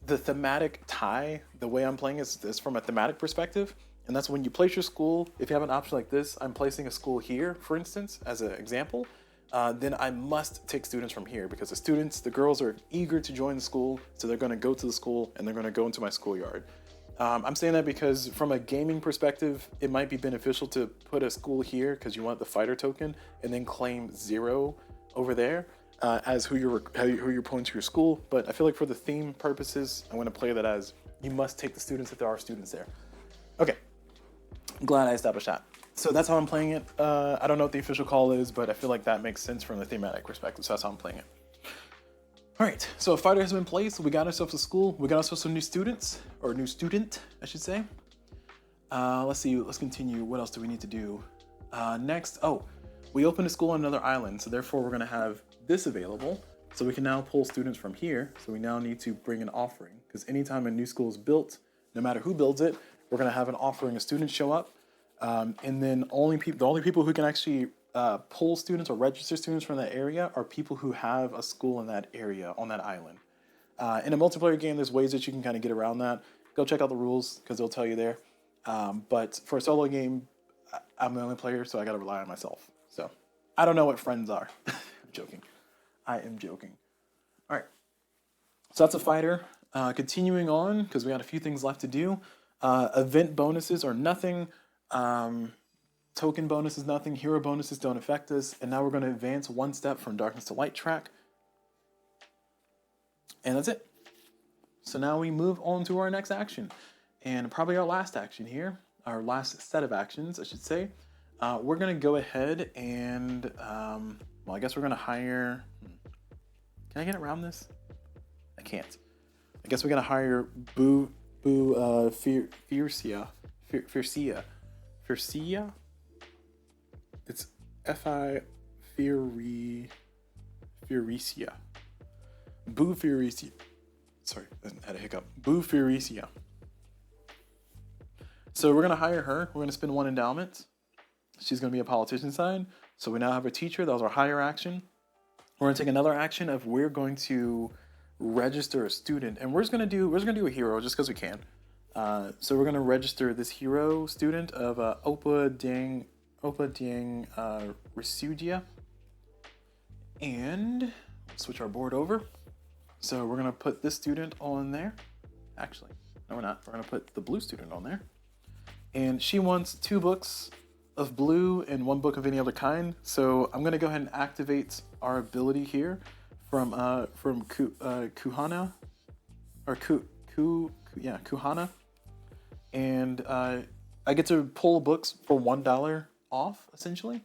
the thematic tie, the way I'm playing is from a thematic perspective. And that's when you place your school. If you have an option like this, I'm placing a school here, for instance, as an example. Then I must take students from here because the girls are eager to join the school. So they're going to go to the school and they're going to go into my schoolyard. I'm saying that because from a gaming perspective, it might be beneficial to put a school here because you want the fighter token and then claim 0 over there. As who you're pulling to your school, but I feel like for the theme purposes, I want to play that as you must take the students if there are students there. Okay, I'm glad I established that. So that's how I'm playing it. I don't know what the official call is, but I feel like that makes sense from the thematic perspective, so that's how I'm playing it. All right, so a fighter has been placed. We got ourselves a school. We got ourselves some new students, or new student, I should say. Let's see, let's continue. What else do we need to do? Next, we opened a school on another island, so therefore we're gonna have this available. So we can now pull students from here. So we now need to bring an offering because anytime a new school is built, no matter who builds it, we're gonna have an offering of students show up. And then the only people who can actually pull students or register students from that area are people who have a school in that area on that island. In a multiplayer game, there's ways that you can kind of get around that. Go check out the rules because they'll tell you there. But for a solo game, I'm the only player, so I gotta rely on myself. So I don't know what friends are. I'm joking. I am joking. All right. So that's a fighter. Continuing on, because we got a few things left to do. Event bonuses are nothing. Token bonuses, nothing. Hero bonuses don't affect us. And now we're going to advance one step from darkness to light track. And that's it. So now we move on to our next action. And probably our last action here. Our last set of actions, I should say. We're going to go ahead and... I guess we're going to hire... Can I get around this? I can't. I guess we're going to hire Fiercia. It's Fiercia. Fiercia. Sorry, I had a hiccup. Fiercia. So we're going to hire her. We're going to spend 1 endowment. She's going to be a politician side. So we now have a teacher. That was our hire action. We're going to take another action of we're going to register a student. And we're just going to do a hero just because we can. So we're going to register this hero student of Opa Dang Risugia. And switch our board over. So we're going to put this student on there. Actually, no, we're not. We're going to put the blue student on there. And she wants 2 books of blue and 1 book of any other kind. So I'm going to go ahead and activate our ability here from Kuhana. Or Kuhana. And I get to pull books for $1 off, essentially.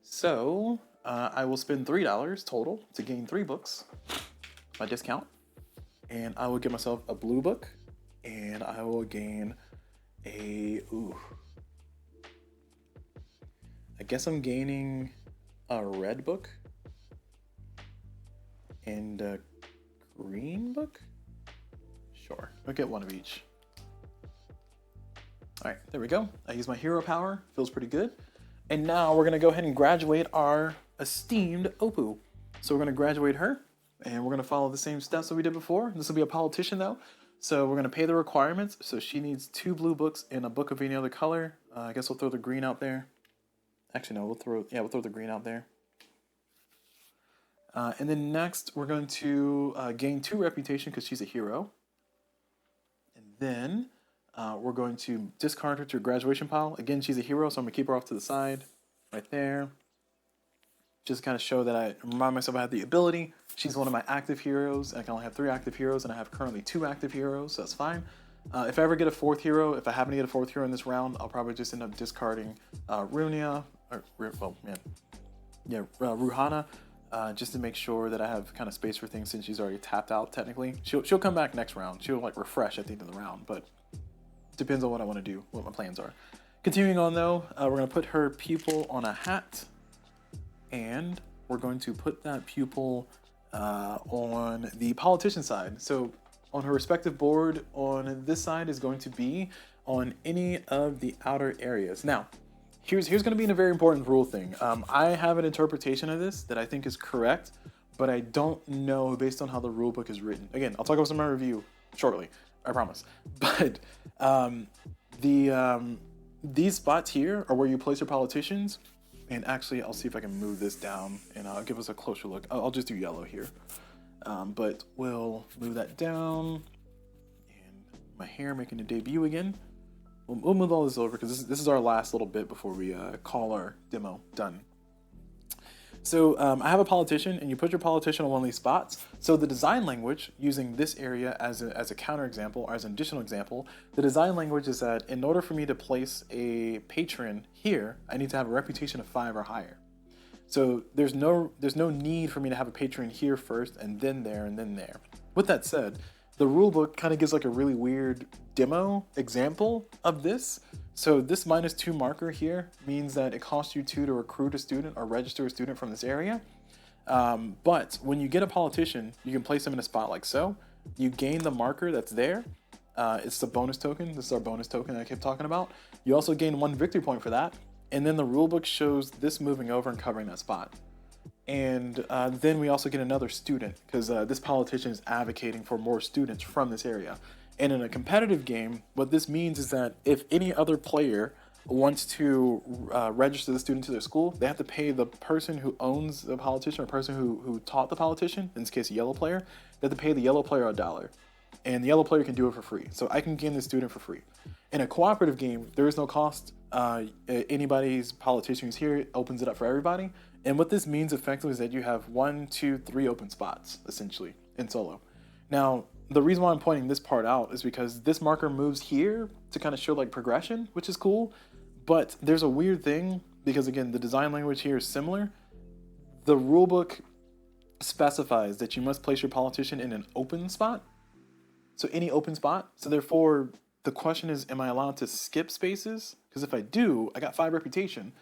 So I will spend $3 total to gain 3 books by discount. And I will get myself a blue book. And I will gain I guess I'm gaining a red book. And a green book? Sure, I'll get 1 of each. All right, there we go. I use my hero power, feels pretty good. And now we're gonna go ahead and graduate our esteemed Opu. So we're gonna graduate her, and we're gonna follow the same steps that we did before. This will be a politician though. So we're gonna pay the requirements. So she needs 2 blue books and a book of any other color. I guess we'll throw the green out there. Actually, no, we'll throw the green out there. And then next, we're going to gain 2 reputation because she's a hero. And then we're going to discard her to a graduation pile. Again, she's a hero, so I'm going to keep her off to the side, right there. Just kind of show that I remind myself I have the ability. She's one of my active heroes. I can only have 3 active heroes, and I have currently 2 active heroes, so that's fine. If I ever get a 4th hero, if I happen to get a 4th hero in this round, I'll probably just end up discarding Ruhana, just to make sure that I have kind of space for things since she's already tapped out technically. She'll come back next round. She'll like refresh at the end of the round, but depends on what I want to do, what my plans are. Continuing on though, we're going to put her pupil on a hat, and we're going to put that pupil on the politician side. So on her respective board on this side is going to be on any of the outer areas. Now, here's going to be a very important rule thing. I have an interpretation of this that I think is correct, but I don't know based on how the rule book is written. Again, I'll talk about some of my review shortly, I promise. But these spots here are where you place your politicians. And actually, I'll see if I can move this down and I'll give us a closer look. I'll just do yellow here. But we'll move that down. And my hair making a debut again. We'll move all this over because this is our last little bit before we call our demo done. So I have a politician, and you put your politician on one of these spots. So the design language, using this area as a counter example, or as an additional example, the design language is that in order for me to place a patron here, I need to have a reputation of 5 or higher. So there's no need for me to have a patron here first, and then there, and then there. With that said, the rulebook kind of gives like a really weird demo example of this. So this -2 marker here means that it costs you 2 to recruit a student or register a student from this area. But when you get a politician, you can place them in a spot like so. You gain the marker that's there. It's the bonus token. This is our bonus token that I kept talking about. You also gain 1 victory point for that. And then the rulebook shows this moving over and covering that spot. And then we also get another student because this politician is advocating for more students from this area. And in a competitive game, what this means is that if any other player wants to register the student to their school, they have to pay the person who owns the politician or person who taught the politician, in this case a yellow player, they have to pay the yellow player $1. And the yellow player can do it for free. So I can gain the student for free. In a cooperative game, there is no cost. Anybody's politician who's here opens it up for everybody. And what this means effectively is that you have 1, 2, 3 open spots, essentially, in solo. Now, the reason why I'm pointing this part out is because this marker moves here to kind of show like progression, which is cool. But there's a weird thing because, again, the design language here is similar. The rulebook specifies that you must place your politician in an open spot. So any open spot. So therefore, the question is, am I allowed to skip spaces? Because if I do, I got 5 reputation.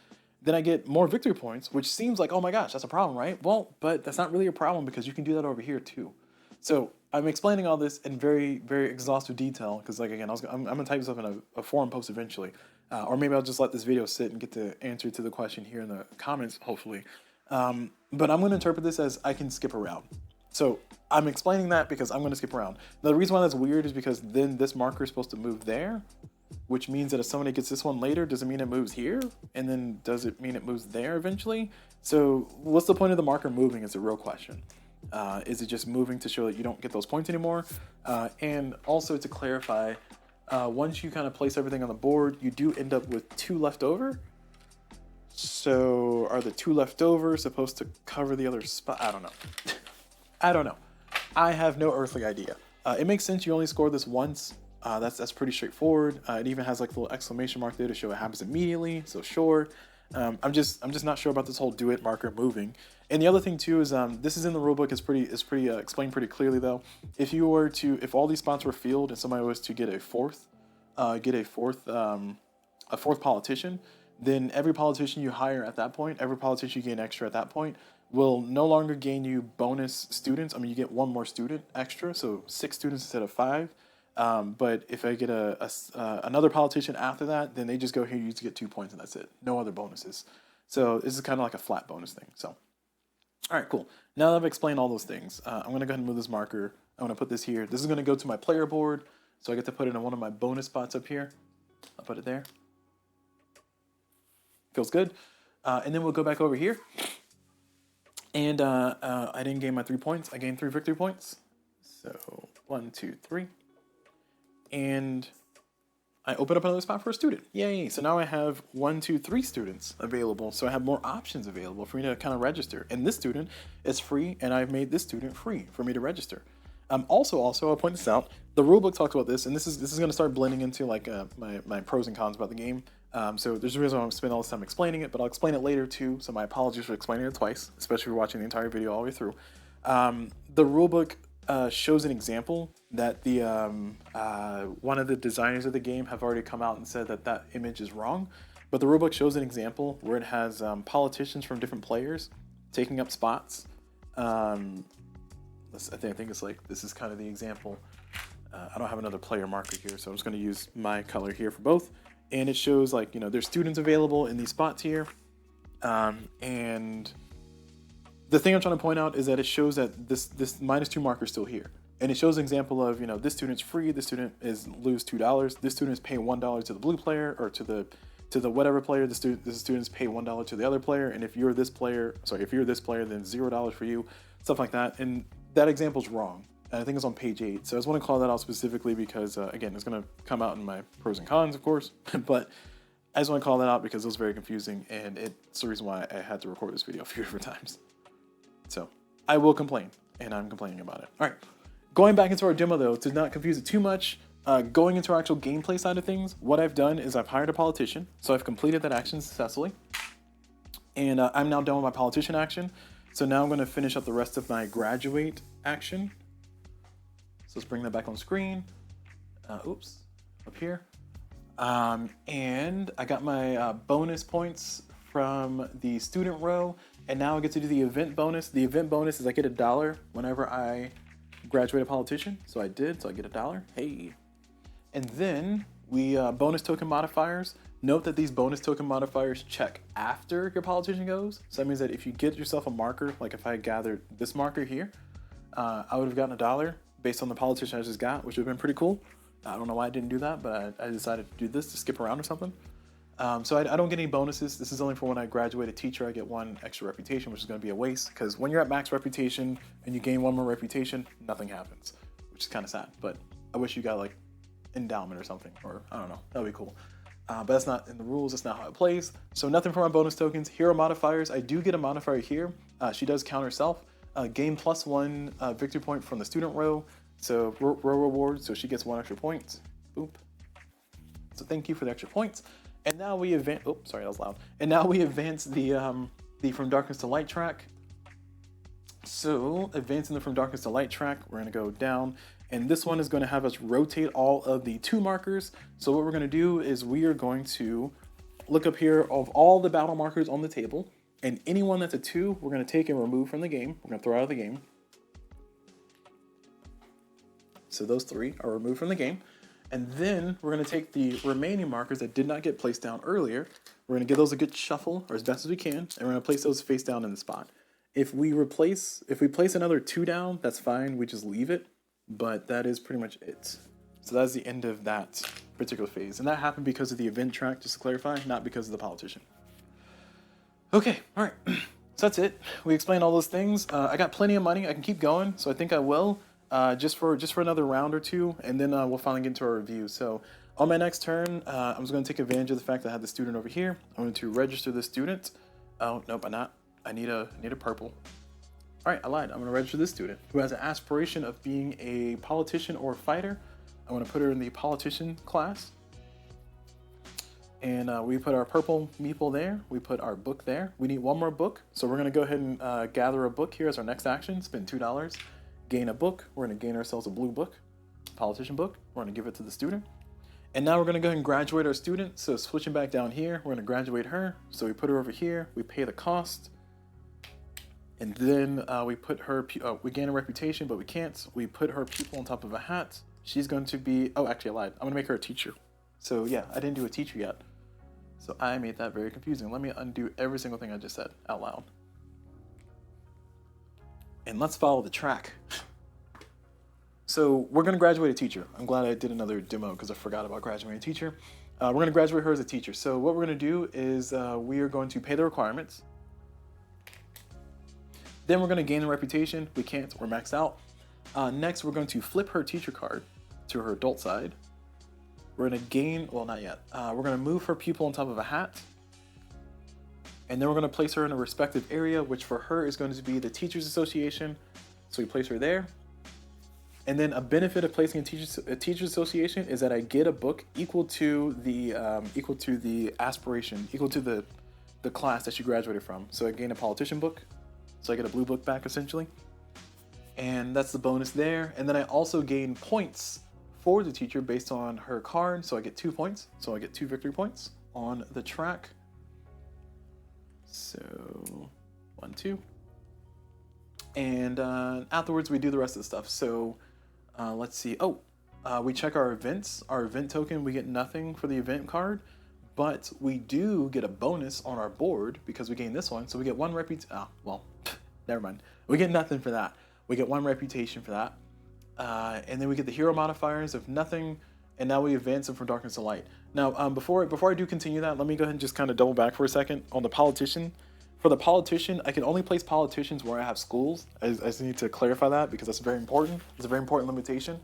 Then I get more victory points, which seems like, oh my gosh, that's a problem, right? Well, but that's not really a problem because you can do that over here too. So I'm explaining all this in very, very exhaustive detail because, like, again, I'm going to type this up in a forum post eventually. Or maybe I'll just let this video sit and get the answer to the question here in the comments, hopefully. But I'm going to interpret this as I can skip around. So I'm explaining that because I'm going to skip around. Now, the reason why that's weird is because then this marker is supposed to move there, which means that if somebody gets this one later, does it mean it moves here? And then does it mean it moves there eventually? So what's the point of the marker moving is the real question. Is it just moving to show that you don't get those points anymore? And also to clarify, once you kind of place everything on the board, you do end up with 2 left over. So are the 2 left over supposed to cover the other spot? I don't know. I don't know. I have no earthly idea. It makes sense you only score this once. That's pretty straightforward. It even has like a little exclamation mark there to show it happens immediately. So sure. I'm just not sure about this whole do it marker moving. And the other thing too is this is in the rulebook. It's pretty explained pretty clearly though. If all these spots were filled and somebody was to get a fourth politician, then every politician you hire at that point, every politician you gain extra at that point, will no longer gain you bonus students. I mean, you get 1 more student extra, so 6 students instead of 5. But if I get another politician after that, then they just go here, you just get 2 points, and that's it. No other bonuses. So this is kind of like a flat bonus thing. So, all right, cool. Now that I've explained all those things, I'm going to go ahead and move this marker. I'm going to put this here. This is going to go to my player board, so I get to put it in one of my bonus spots up here. I'll put it there. feels good. And then we'll go back over here. And I didn't gain my 3 points. I gained 3 victory points. So 1, 2, 3. And I open up another spot for a student. Yay. So now I have 1, 2, 3 students available. So I have more options available for me to kind of register. And this student is free, and I've made this student free for me to register. Also, I'll point this out. The rulebook talks about this, and this is going to start blending into like my pros and cons about the game. So there's a reason why I'm spending all this time explaining it, but I'll explain it later too. So my apologies for explaining it twice, especially if you're watching the entire video all the way through. The rulebook shows an example that the one of the designers of the game have already come out and said that image is wrong. But the rulebook shows an example where it has politicians from different players taking up spots. I think it's like, this is kind of the example. I don't have another player marker here, so I'm just going to use my color here for both. And it shows like, there's students available in these spots here. And the thing I'm trying to point out is that it shows that this -2 marker is still here. And it shows an example of, this student's free, this student is lose $2, this student is paying $1 to the blue player, or to the whatever player, the students pay $1 to the other player. And if you're this player, then $0 for you, stuff like that. And that example's wrong. And I think it's on page 8. So I just want to call that out specifically because, again, it's going to come out in my pros and cons, of course. But I just want to call that out because it was very confusing. And it's the reason why I had to record this video a few different times. So I will complain. And I'm complaining about it. All right. Going back into our demo, though, to not confuse it too much, going into our actual gameplay side of things, what I've done is I've hired a politician. So I've completed that action successfully. And I'm now done with my politician action. So now I'm going to finish up the rest of my graduate action. So let's bring that back on screen. Oops, up here. And I got my bonus points from the student row. And now I get to do the event bonus. The event bonus is I get $1 whenever I graduate a politician. So I did, so I get $1. Hey. And then we bonus token modifiers. Note that these bonus token modifiers check after your politician goes. So that means that if you get yourself a marker, like if I gathered this marker here, I would have gotten $1 based on the politician I just got, which would have been pretty cool. I don't know why I didn't do that, but I decided to do this to skip around or something. So I don't get any bonuses. This is only for when I graduate a teacher. I get 1 extra reputation, which is going to be a waste, because when you're at max reputation and you gain 1 more reputation, nothing happens, which is kind of sad. But I wish you got like endowment or something, or I don't know. That'd be cool. But that's not in the rules. That's not how it plays. So nothing for my bonus tokens. Hero modifiers. I do get a modifier here. She does count herself. Gain +1 victory point from the student row. So row reward. So she gets 1 extra point. Oop. So thank you for the extra points. And now we advance. Oh, sorry, that was loud. And now we advance the From Darkness to Light track. So advancing the From Darkness to Light track, we're going to go down. And this one is going to have us rotate all of the 2 markers. So what we're going to do is we are going to look up here of all the battle markers on the table. And anyone that's a 2, we're going to take and remove from the game. We're going to throw out of the game. So those 3 are removed from the game. And then we're going to take the remaining markers that did not get placed down earlier. We're going to give those a good shuffle, or as best as we can. And we're going to place those face down in the spot. If we place another 2 down, that's fine. We just leave it. But that is pretty much it. So that's the end of that particular phase. And that happened because of the event track, just to clarify, not because of the politician. Okay, all right. So that's it. We explained all those things. I got plenty of money. I can keep going, so I think I will. Just for another round or 2, and then we'll finally get into our review. So on my next turn, I'm just going to take advantage of the fact that I have the student over here. I'm going to register the student. Oh, nope, I'm not. I need a purple. All right, I lied. I'm going to register this student who has an aspiration of being a politician or fighter. I'm going to put her in the politician class. And we put our purple meeple there. We put our book there. We need 1 more book. So we're going to go ahead and gather a book here as our next action. Spend $2. Gain a book. We're going to gain ourselves a blue book. Politician book. We're going to give it to the student. And now we're going to go ahead and graduate our student. So switching back down here, we're going to graduate her. So we put her over here. We pay the cost. And then we put her, we gain a reputation, but we can't. We put her pupil on top of a hat. She's going to be, oh, actually I lied. I'm going to make her a teacher. So yeah, I didn't do a teacher yet. So I made that very confusing. Let me undo every single thing I just said out loud. And let's follow the track. So we're going to graduate a teacher. I'm glad I did another demo because I forgot about graduating a teacher. we're going to graduate her as a teacher. So what we're going to do is we are going to pay the requirements. Then we're going to gain a reputation. We can't, we're maxed out. Next, we're going to flip her teacher card to her adult side. We're going to gain, well, not yet. We're going to move her pupil on top of a hat. And then we're going to place her in a respective area, which for her is going to be the Teachers Association. So we place her there. And then a benefit of placing a teachers association is that I get a book equal to the aspiration, equal to the class that she graduated from. So I gain a politician book. So I get a blue book back essentially. And that's the bonus there. And then I also gain points for the teacher based on her card. So I get 2 points. So I get 2 victory points on the track. So 1, 2. And afterwards we do the rest of the stuff. So let's see. We check our events. Our event token, we get nothing for the event card. But we do get a bonus on our board because we gain this one. So we get 1 reputation. Never mind. We get nothing for that. We get 1 reputation for that. And then we get the hero modifiers of nothing. And now we advance them from darkness to light. Now, before I do continue that, let me go ahead and just kind of double back for a second on the politician. For the politician, I can only place politicians where I have schools. I just need to clarify that because that's very important. It's a very important limitation.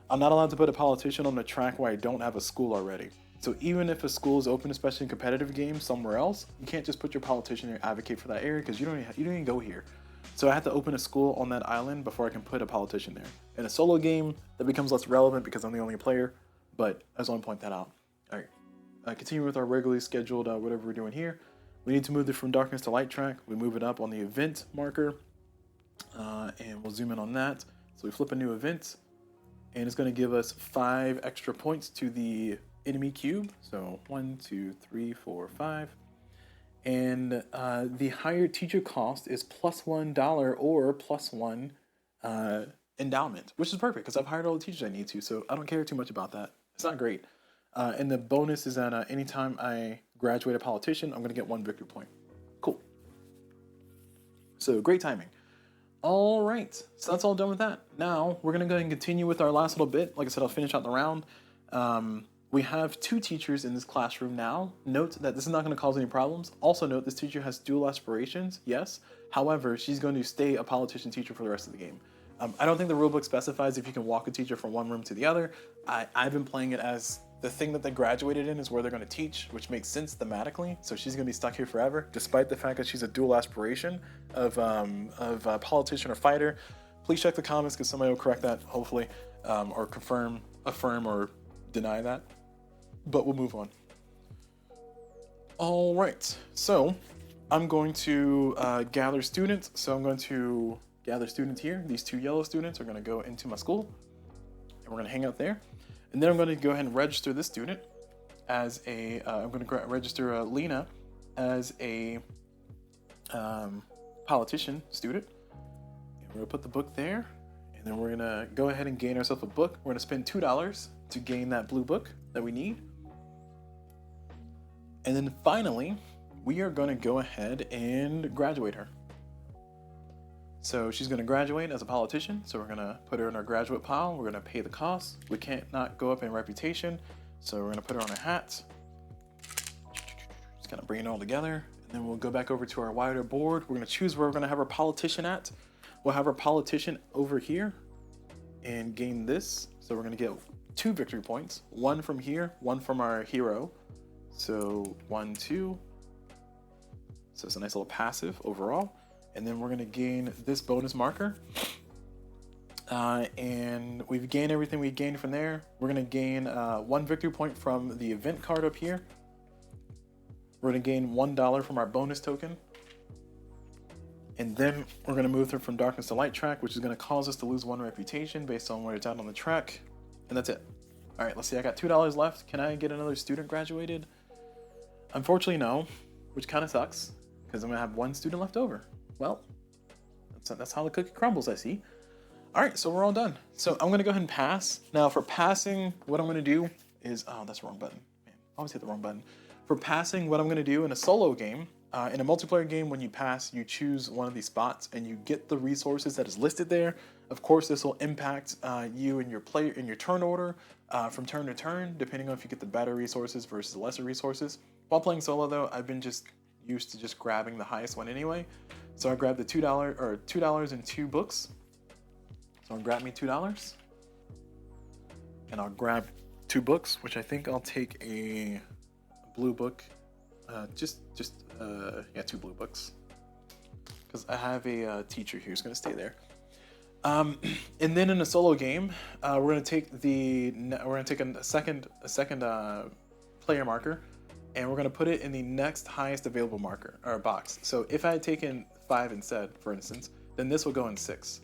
I'm not allowed to put a politician on the track where I don't have a school already. So even if a school is open, especially in competitive games somewhere else, you can't just put your politician and advocate for that area because you don't even go here. So I have to open a school on that island before I can put a politician there. In a solo game, that becomes less relevant because I'm the only player, but I just want to point that out. All right, continue with our regularly scheduled whatever we're doing here. We need to move it from darkness to light track. We move it up on the event marker, and we'll zoom in on that. So we flip a new event, and it's going to give us 5 extra points to the enemy cube. So 1, 2, 3, 4, 5. And the higher teacher cost is +$1 or +1 endowment, which is perfect because I've hired all the teachers I need to, so I don't care too much about that. It's not great. And the bonus is that anytime I graduate a politician, I'm going to get 1 victory point. Cool. So great timing. All right, so that's all done with that. Now we're going to go ahead and continue with our last little bit. Like I said, I'll finish out the round. We have 2 teachers in this classroom now. Note that this is not going to cause any problems. Also note this teacher has dual aspirations, yes. However, she's going to stay a politician teacher for the rest of the game. I don't think the rulebook specifies if you can walk a teacher from one room to the other. I've been playing it as the thing that they graduated in is where they're going to teach, which makes sense thematically. So she's going to be stuck here forever, despite the fact that she's a dual aspiration of a politician or fighter. Please check the comments because somebody will correct that, hopefully, or confirm, affirm, or deny that. But we'll move on. All right, so I'm going to gather students. So I'm going to gather students here. These 2 yellow students are going to go into my school, and we're going to hang out there. And then I'm going to go ahead and register this student as a. I'm going to register Lena as a politician student. And we're going to put the book there, and then we're going to go ahead and gain ourselves a book. We're going to spend $2 to gain that blue book that we need. And then finally, we are going to go ahead and graduate her. So she's going to graduate as a politician. So we're going to put her in our graduate pile. We're going to pay the costs. We can't not go up in reputation. So we're going to put her on a hat. Just kind of bring it all together. And then we'll go back over to our wider board. We're going to choose where we're going to have our politician at. We'll have our politician over here and gain this. So we're going to get 2 victory points. 1 from here, 1 from our hero. So 1, 2. So it's a nice little passive overall. And then we're going to gain this bonus marker. And we've gained everything we gained from there. We're going to gain 1 victory point from the event card up here. We're going to gain $1 from our bonus token. And then we're going to move through from darkness to light track, which is going to cause us to lose 1 reputation based on where it's at on the track. And that's it. All right, let's see. I got $2 left. Can I get another student graduated? Unfortunately, no, which kind of sucks because I'm going to have 1 student left over. Well, that's how the cookie crumbles, I see. All right, so we're all done. So I'm going to go ahead and pass. Now, for passing, what I'm going to do is... Oh, that's the wrong button. Man, I always hit the wrong button. For passing, what I'm going to do in a solo game, In a multiplayer game, when you pass, you choose one of these spots and you get the resources that is listed there. Of course, this will impact you and your player in your turn order from turn to turn, depending on if you get the better resources versus the lesser resources. While playing solo, though, I've been just used to just grabbing the highest one anyway. So I grabbed the $2 and 2 books. So I'll grab me $2, and I'll grab 2 books, which I think I'll take a blue book. Yeah, 2 blue books, because I have a teacher who's going to stay there. And then in a solo game, we're going to take a second player marker, and we're going to put it in the next highest available marker or box. So if I had taken 5 instead, for instance, then this will go in 6.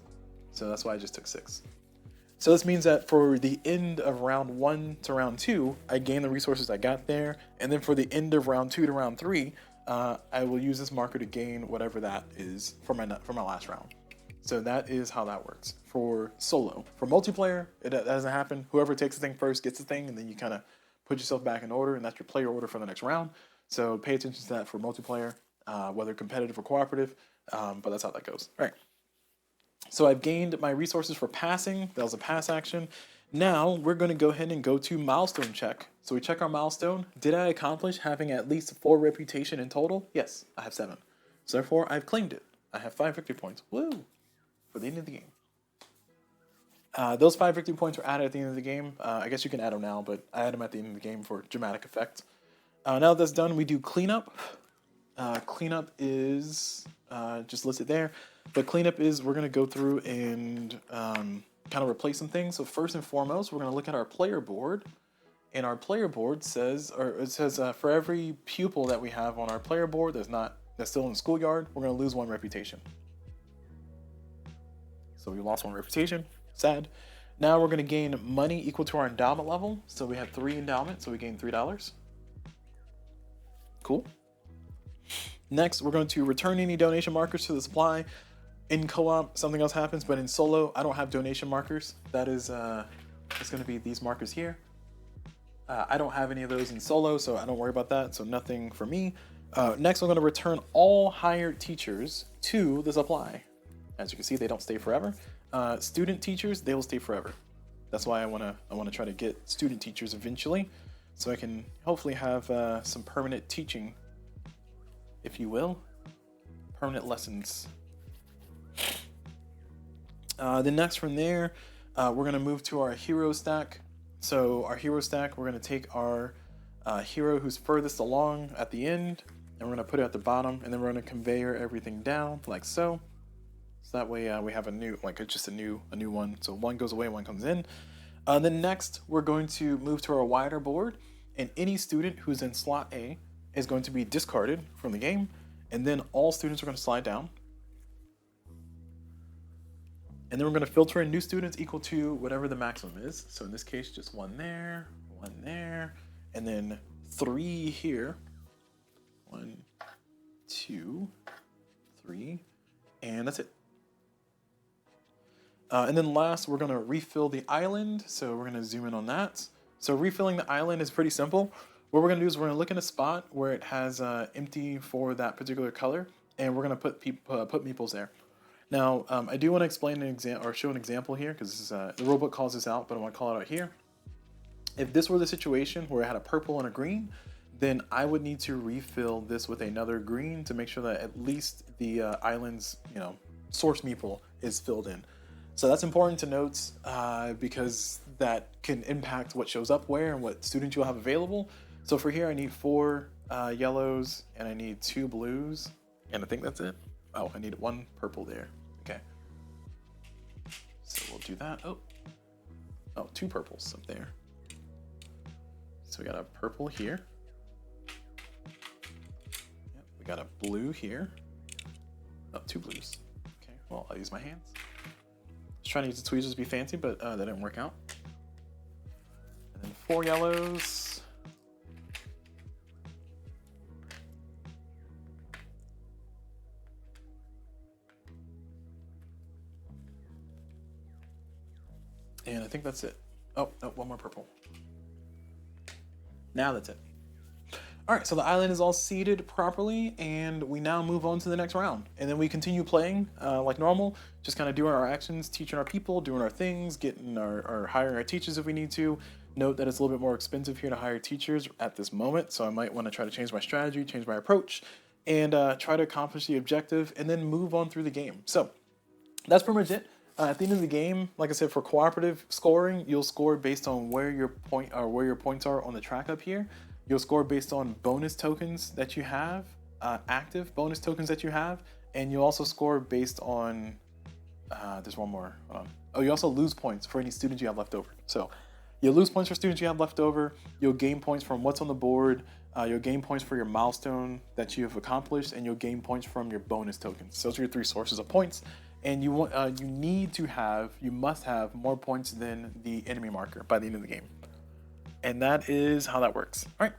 So that's why I just took 6. So this means that for the end of round 1 to round 2, I gain the resources I got there, and then for the end of round 2 to round 3, I will use this marker to gain whatever that is for my last round. So that is how that works for solo. For multiplayer, that doesn't happen. Whoever takes the thing first gets the thing, and then you kind of put yourself back in order, and that's your player order for the next round. So pay attention to that for multiplayer, whether competitive or cooperative, but that's how that goes. All right. So I've gained my resources for passing. That was a pass action. Now we're going to go ahead and go to milestone check. So we check our milestone. Did I accomplish having at least 4 reputation in total? Yes, I have 7. So therefore, I've claimed it. I have 5 victory points. Woo! For the end of the game. Those 5 victory points are added at the end of the game. I guess you can add them now, but I add them at the end of the game for dramatic effect. Now that that's done, we do cleanup. Cleanup is just listed there. But cleanup is we're going to go through and kind of replace some things. So first and foremost, we're going to look at our player board. And our player board says, for every pupil that we have on our player board that's still in the schoolyard, we're going to lose 1 reputation. So we lost 1 reputation. Sad. Now we're going to gain money equal to our endowment level. So we have 3 endowment, so we gain $3. Cool. Next, we're going to return any donation markers to the supply. In co-op, something else happens, but in solo, I don't have donation markers. That is, it's going to be these markers here. I don't have any of those in solo, so I don't worry about that. So nothing for me. Next, I'm going to return all hired teachers to the supply. As you can see, they don't stay forever. Student teachers, they will stay forever. That's why I want to try to get student teachers eventually, so I can hopefully have some permanent teaching, if you will, permanent lessons. Then next from there, we're going to move to our hero stack. So our hero stack, we're going to take our hero who's furthest along at the end, and we're going to put it at the bottom, and then we're going to conveyor everything down like so. So that way we have a new one. So 1 goes away, 1 comes in. Then next, we're going to move to our wider board, and any student who's in slot A is going to be discarded from the game, and then all students are going to slide down. And then we're going to filter in new students equal to whatever the maximum is. So in this case, just 1 there, and then 3 here. 1, 2, 3, and that's it. And then last, we're going to refill the island. So we're going to zoom in on that. So refilling the island is pretty simple. What we're going to do is we're going to look in a spot where it has empty for that particular color, and we're going to put meeples there. Now, I do want to explain show an example here, because the rulebook calls this out, but I want to call it out here. If this were the situation where it had a purple and a green, then I would need to refill this with another green to make sure that at least the island's source meeple is filled in. So that's important to note because that can impact what shows up where and what students you'll have available. So for here, I need 4 yellows and I need 2 blues, and I think that's it. Oh, I need 1 purple there. Okay. So we'll do that. Oh, 2 purples up there. So we got a purple here. Yep, we got a blue here. Oh, 2 blues. Okay, well, I'll use my hands. Just trying to use the tweezers to be fancy, but that didn't work out. And then 4 yellows. And I think that's it. Oh, no, 1 more purple. Now that's it. All right, so the island is all seated properly, and we now move on to the next round. And then we continue playing like normal, just kind of doing our actions, teaching our people, doing our things, getting our hiring our teachers if we need to. Note that it's a little bit more expensive here to hire teachers at this moment, so I might want to try to change my strategy, change my approach, and try to accomplish the objective, and then move on through the game. So that's pretty much it. At the end of the game, like I said, for cooperative scoring, you'll score based on where your points are on the track up here. You'll score based on bonus tokens that you have, active bonus tokens that you have, and you'll also score based on. There's one more. Oh, you also lose points for any students you have left over. So you'll lose points for students you have left over. You'll gain points from what's on the board. You'll gain points for your milestone that you have accomplished, and you'll gain points from your bonus tokens. Those are your three sources of points. And you must have more points than the enemy marker by the end of the game. And that is how that works. All right.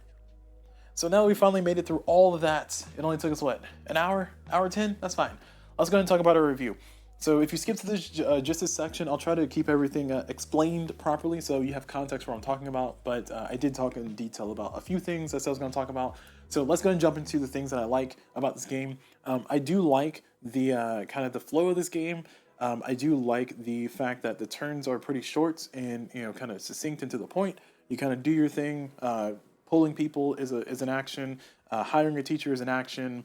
So now we finally made it through all of that. It only took us what? An hour? Hour 10? That's fine. Let's go ahead and talk about our review. So if you skip to this just this section, I'll try to keep everything explained properly so you have context for what I'm talking about. But I did talk in detail about a few things that I was going to talk about. So let's go ahead and jump into the things that I like about this game. I do like the kind of the flow of this game. I do like the fact that the turns are pretty short and kind of succinct and to the point. You kind of do your thing. Pulling people is an action. Hiring a teacher is an action.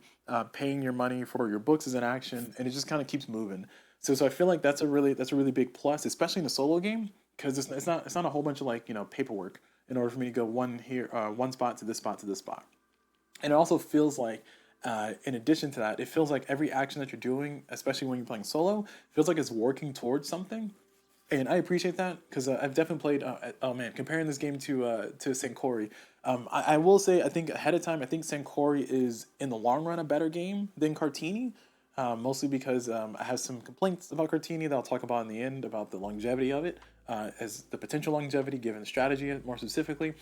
Paying your money for your books is an action, and it just kind of keeps moving. So I feel like that's a really big plus, especially in a solo game, because it's not a whole bunch of paperwork in order for me to go one spot to this spot to this spot. And it also feels like, in addition to that, it feels like every action that you're doing, especially when you're playing solo, feels like it's working towards something. And I appreciate that because I've definitely played. Comparing this game to Sankori, I will say I think ahead of time I think Sankori is in the long run a better game than Kartini, mostly because I have some complaints about Kartini that I'll talk about in the end about the longevity of it, as the potential longevity given the strategy more specifically.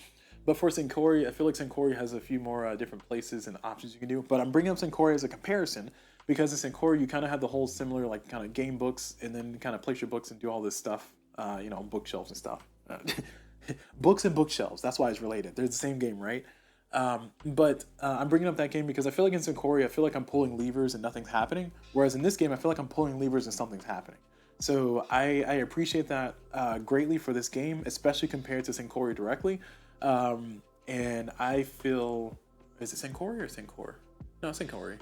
But for Sankori, I feel like Sankori has a few more different places and options you can do. But I'm bringing up Sankori as a comparison because in Sankori you kind of have the whole similar kind of game books and then kind of place your books and do all this stuff, bookshelves and stuff. Books and bookshelves, that's why it's related. They're the same game, right? But I'm bringing up that game because I feel like in Sankori, I feel like I'm pulling levers and nothing's happening. Whereas in this game, I feel like I'm pulling levers and something's happening. So I appreciate that greatly for this game, especially compared to Sankori directly. And I feel, is it Sankori or Sankor? No, Sankori.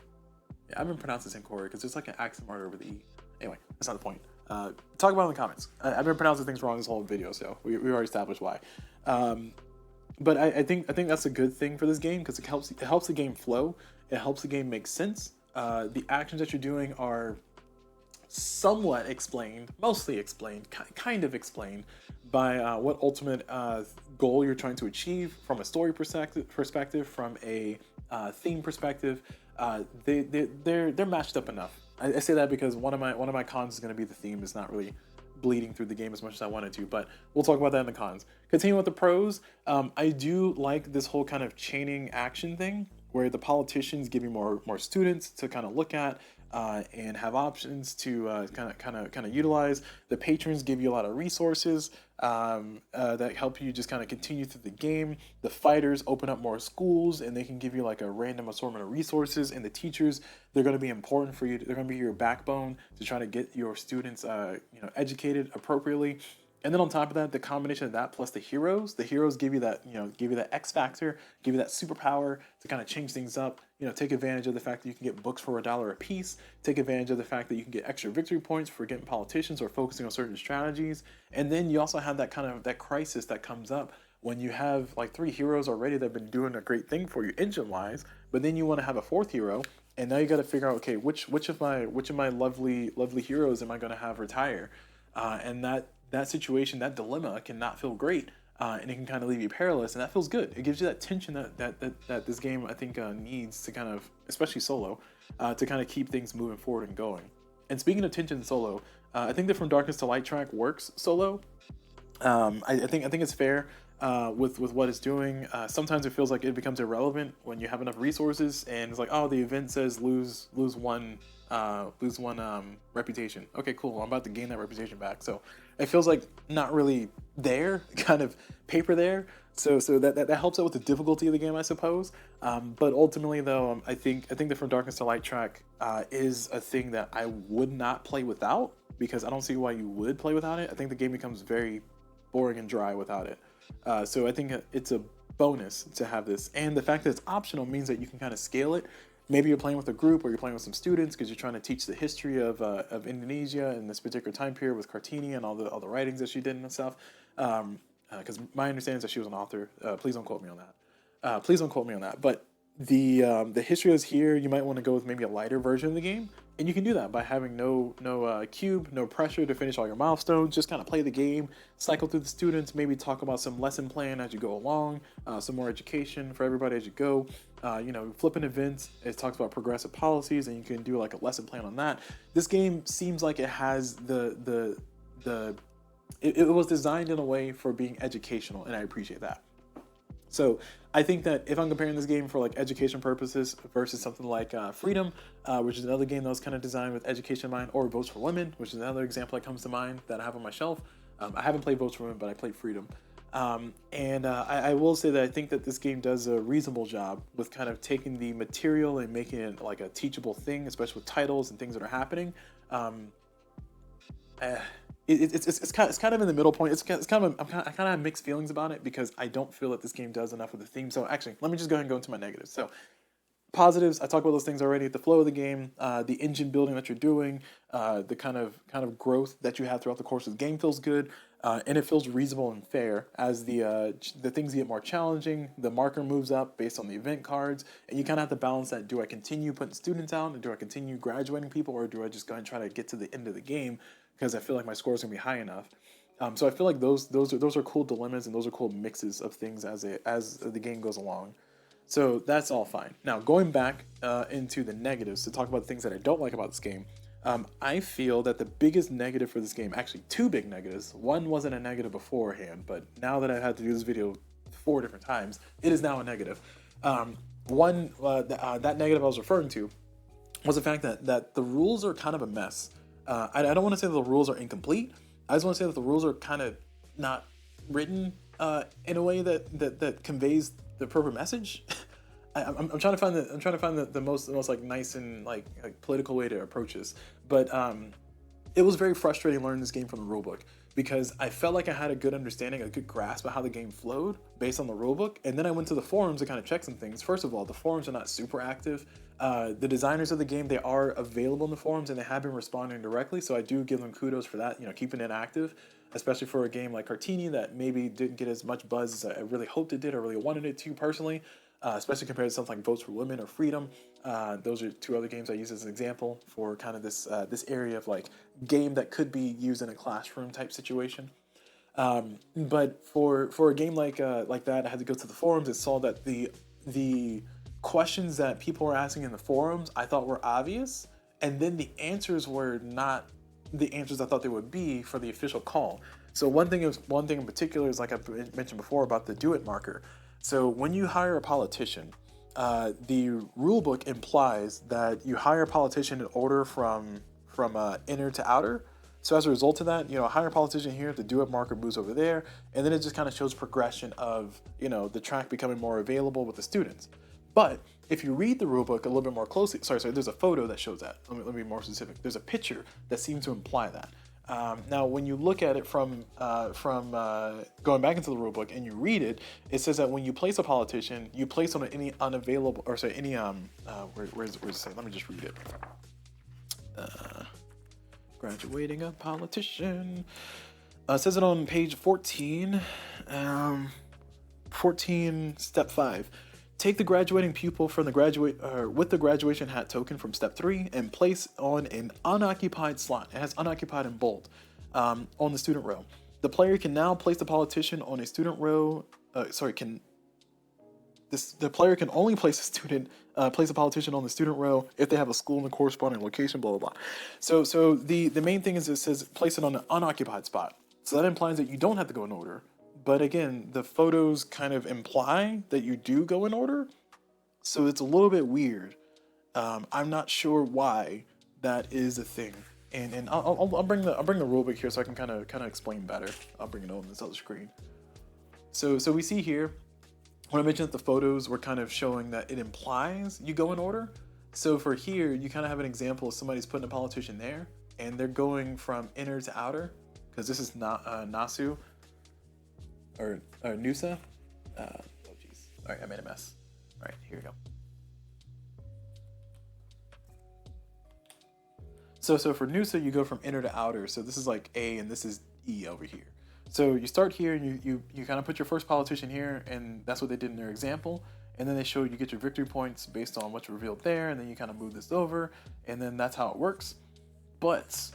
Yeah, I've been pronouncing Sankori because there's like an accent mark over the E. Anyway, that's not the point. Talk about it in the comments. I've been pronouncing things wrong this whole video, so we already established why. But I think that's a good thing for this game because it helps the game flow. It helps the game make sense. The actions that you're doing are somewhat explained, mostly explained, kind of explained by what ultimate goal you're trying to achieve from a story perspective, from a theme perspective. They're matched up enough. I say that because one of my cons is going to be the theme is not really bleeding through the game as much as I wanted to, but we'll talk about that in the cons. Continuing with the pros, I do like this whole kind of chaining action thing where the politicians give you more students to kind of look at and have options to kind of utilize. The patrons give you a lot of resources that help you just kind of continue through the game. The fighters open up more schools and they can give you like a random assortment of resources. And the teachers, they're going to be important for you. They're going to be your backbone to try to get your students educated appropriately. And then on top of that, the combination of that plus the heroes give you that, X factor, give you that superpower to kind of change things up, take advantage of the fact that you can get books for $1 a piece, take advantage of the fact that you can get extra victory points for getting politicians or focusing on certain strategies. And then you also have that kind of that crisis that comes up when you have like 3 heroes already that have been doing a great thing for you engine wise, but then you want to have a 4th hero. And now you got to figure out, okay, which of my lovely heroes am I going to have retire? And that situation, that dilemma cannot feel great, and it can kind of leave you perilous, and that feels good. It gives you that tension that this game, I think, needs to kind of, especially solo, to kind of keep things moving forward and going. And speaking of tension solo, I think that From Darkness to Light track works solo. I think it's fair with what it's doing. Sometimes it feels like it becomes irrelevant when you have enough resources, and it's like, oh, the event says lose one reputation. Okay, cool. I'm about to gain that reputation back. So it feels like not really there, kind of paper there. So that helps out with the difficulty of the game, I suppose. But ultimately, though, I think the From Darkness to Light track is a thing that I would not play without, because I don't see why you would play without it. I think the game becomes very boring and dry without it. So I think it's a bonus to have this, and the fact that it's optional means that you can kind of scale it. Maybe you're playing with a group, or you're playing with some students because you're trying to teach the history of Indonesia in this particular time period with Kartini and all the writings that she did and stuff. Because my understanding is that she was an author. Please don't quote me on that. Please don't quote me on that. But the history is here. You might want to go with maybe a lighter version of the game, and you can do that by having no cube, no pressure to finish all your milestones. Just kind of play the game, cycle through the students, maybe talk about some lesson plan as you go along, some more education for everybody as you go. Flipping events. It talks about progressive policies, and you can do like a lesson plan on that. This game seems like it has it was designed in a way for being educational, and I appreciate that. So I think that if I'm comparing this game for like education purposes versus something like Freedom, which is another game that was kind of designed with education in mind, or Votes for Women, which is another example that comes to mind that I have on my shelf. I haven't played Votes for Women, but I played Freedom. I will say that I think that this game does a reasonable job with kind of taking the material and making it like a teachable thing, especially with titles and things that are happening. It's kind of in the middle point. I kind of have mixed feelings about it, because I don't feel that this game does enough with the theme. So actually, let me just go ahead and go into my negatives. So positives, I talked about those things already. The flow of the game, the engine building that you're doing, the kind of growth that you have throughout the course of the game feels good, and it feels reasonable and fair as the things get more challenging. The marker moves up based on the event cards, and you kind of have to balance that. Do I continue putting students out, and do I continue graduating people, or do I just go and try to get to the end of the game because I feel like my score is gonna be high enough? So I feel like those are cool dilemmas, and those are cool mixes of things as the game goes along. So that's all fine. Now, going back into the negatives to talk about the things that I don't like about this game, I feel that the biggest negative for this game, actually two big negatives. One wasn't a negative beforehand, but now that I've had to do this video 4 different times, it is now a negative. That negative I was referring to was the fact that the rules are kind of a mess. I don't want to say that the rules are incomplete. I just want to say that the rules are kind of not written in a way that conveys the appropriate message. I'm trying to find the most like nice and like political way to approach this, but it was very frustrating learning this game from the rulebook, because I felt like I had a good understanding, a good grasp of how the game flowed based on the rulebook, and then I went to the forums to kind of check some things. First of all, the forums are not super active. The designers of the game, they are available in the forums, and they have been responding directly, so I do give them kudos for that, keeping it active, especially for a game like Kartini that maybe didn't get as much buzz as I really hoped it did, or really wanted it to personally, especially compared to something like Votes for Women or Freedom. Those are 2 other games I use as an example for kind of this area of like game that could be used in a classroom type situation. But for a game like that, I had to go to the forums and saw that the questions that people were asking in the forums I thought were obvious, and then the answers were not the answers I thought they would be for the official call. So one thing in particular is, like I mentioned before, about the do it marker. So when you hire a politician, the rulebook implies that you hire a politician in order from inner to outer. So as a result of that, hire a politician here, the do it marker moves over there, and then it just kind of shows progression of the track becoming more available with the students. But if you read the rulebook a little bit more closely, sorry, there's a photo that shows that. Let me be more specific. There's a picture that seems to imply that. Now, when you look at it from going back into the rulebook and you read it, it says that when you place a politician, you place on any unavailable, or sorry, any where's it say? Let me just read it. Graduating a politician. It says it on page 14. 14, step 5. Take the graduating pupil from the with the graduation hat token from step 3 and place on an unoccupied slot. It has unoccupied in bold on the student row. The player can now place the politician on a student row. The player can only place a politician on the student row if they have a school in the corresponding location. Blah blah blah. So the main thing is it says place it on an unoccupied spot. So that implies that you don't have to go in order. But again, the photos kind of imply that you do go in order, so it's a little bit weird. I'm not sure why that is a thing, and I'll bring the rulebook here so I can kind of explain better. I'll bring it on this other screen. So we see here, when I mentioned that the photos were kind of showing that it implies you go in order. So for here, you kind of have an example of somebody's putting a politician there, and they're going from inner to outer, because this is not Nasu or Nusa. Oh jeez. All right, I made a mess. All right, here we go. So for Nusa, you go from inner to outer. So this is like A, and this is E over here. So you start here, and you kind of put your first politician here, and that's what they did in their example. And then they show you get your victory points based on what's revealed there, and then you kind of move this over, and then that's how it works. But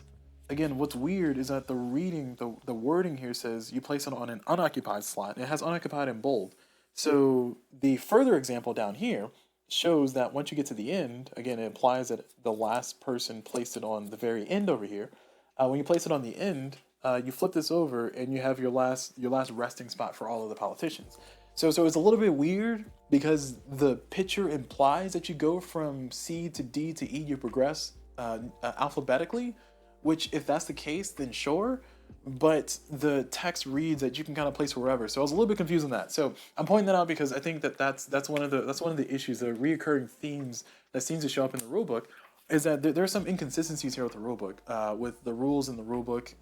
again, what's weird is that the wording here says you place it on an unoccupied slot, and it has unoccupied in bold. So the further example down here shows that once you get to the end, again, it implies that the last person placed it on the very end over here. When you place it on the end, you flip this over and you have your last resting spot for all of the politicians. So it's a little bit weird because the picture implies that you go from C to D to E, you progress alphabetically, which if that's the case, then sure. But the text reads that you can kind of place wherever. So I was a little bit confused on that. So I'm pointing that out because I think that that's one of the issues, the reoccurring themes that seems to show up in the rulebook, is that there are some inconsistencies here with the rulebook, with the rules in the rulebook,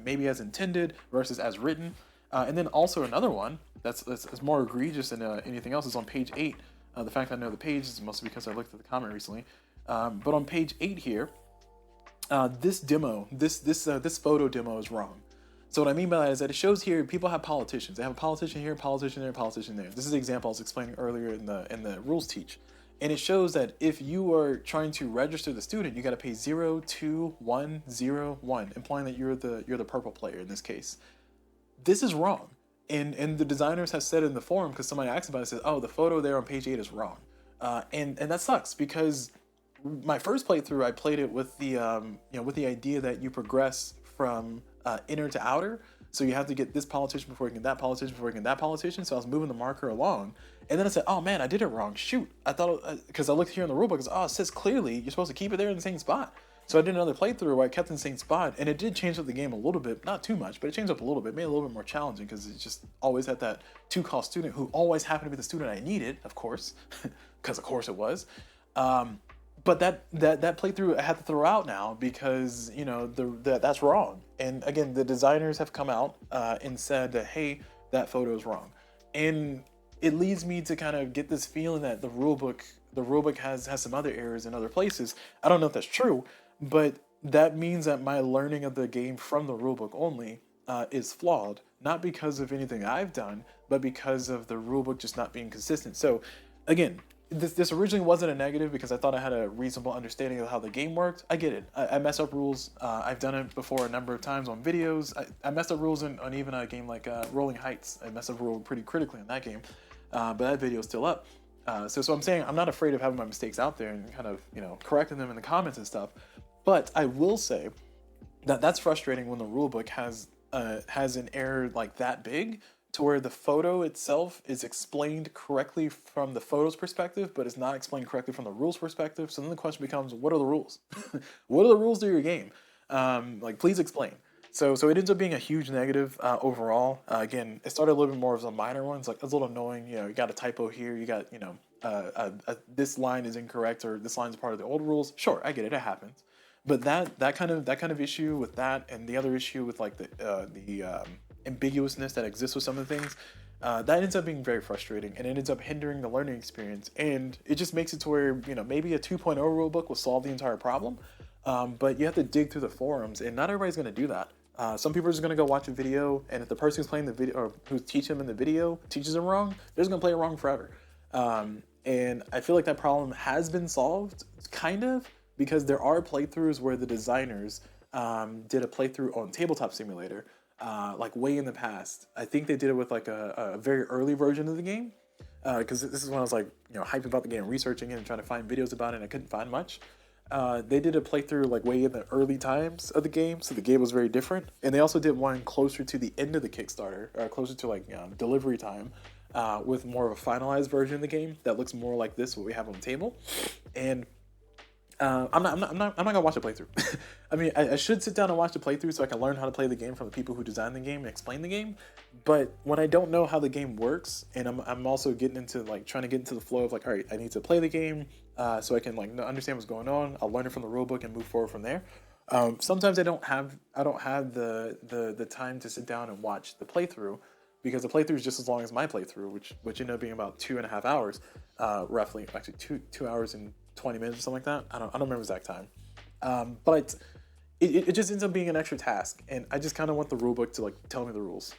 maybe as intended versus as written. And then also another one that's more egregious than anything else is on page 8. The fact that I know the page is mostly because I looked at the comment recently. But on page 8 here, this photo demo is wrong. So what I mean by that is that it shows here people have politicians. They have a politician here, politician there, politician there. This is the example I was explaining earlier in the rules teach. And it shows that if you are trying to register the student, you got to pay 0, 2, 1, 0, 1, implying that you're the purple player in this case. This is wrong. And the designers have said in the forum, because somebody asked about it, says, oh, the photo there on page 8 is wrong. And that sucks because my first playthrough, I played it with the with the idea that you progress from inner to outer. So you have to get this politician before you get that politician before you get that politician. So I was moving the marker along, and then I said, "Oh man, I did it wrong. Shoot!" I thought because I looked here in the rulebook, it says clearly you're supposed to keep it there in the same spot. So I did another playthrough where I kept in the same spot, and it did change up the game a little bit, not too much, but it changed up a little bit, made it a little bit more challenging because it just always had that 2-cost student who always happened to be the student I needed, of course, because of course it was. But that playthrough I had to throw out now because that's wrong. And again, the designers have come out and said that hey, that photo is wrong, and it leads me to kind of get this feeling that the rulebook has some other errors in other places. I don't know if that's true, but that means that my learning of the game from the rulebook only is flawed, not because of anything I've done, but because of the rulebook just not being consistent. So again, this originally wasn't a negative because I thought I had a reasonable understanding of how the game worked. I get it. I mess up rules. I've done it before a number of times on videos. I messed up rules on even a game like Rolling Heights. I messed up rule pretty critically in that game, but that video is still up. So I'm saying I'm not afraid of having my mistakes out there and kind of correcting them in the comments and stuff. But I will say that that's frustrating when the rulebook has an error like that big, to where the photo itself is explained correctly from the photo's perspective, but it's not explained correctly from the rules perspective. So then the question becomes, what are the rules? What are the rules to your game? Please explain. So it ends up being a huge negative overall. Again, it started a little bit more as a minor one. It's like it's a little annoying. You got a typo here. You got this line is incorrect, or this line is part of the old rules. Sure, I get it. It happens. But that kind of issue with that, and the other issue with like the ambiguousness that exists with some of the things, that ends up being very frustrating, and it ends up hindering the learning experience. And it just makes it to where maybe a 2.0 rulebook will solve the entire problem, but you have to dig through the forums, and not everybody's going to do that. Some people are just going to go watch a video, and if the person who's playing the video or who's teaching them in the video teaches them wrong, they're just going to play it wrong forever. And I feel like that problem has been solved, kind of, because there are playthroughs where the designers did a playthrough on Tabletop Simulator, like way in the past. I think they did it with like a very early version of the game, because this is when I was like hyped about the game, researching it and trying to find videos about it, and I couldn't find much. They did a playthrough like way in the early times of the game, so the game was very different. And they also did one closer to the end of the Kickstarter, or closer to like delivery time, with more of a finalized version of the game that looks more like this, what we have on the table. And I'm not gonna watch a playthrough. I mean, I should sit down and watch the playthrough so I can learn how to play the game from the people who designed the game and explain the game. But when I don't know how the game works, and I'm also getting into like trying to get into the flow of like, all right, I need to play the game, so I can like understand what's going on. I'll learn it from the rulebook and move forward from there. Sometimes I don't have the time to sit down and watch the playthrough because the playthrough is just as long as my playthrough, which ended up being about 2.5 hours, roughly, actually two hours and 20 minutes or something like that. I don't remember exact time, but it just ends up being an extra task, and I just kind of want the rulebook to like tell me the rules.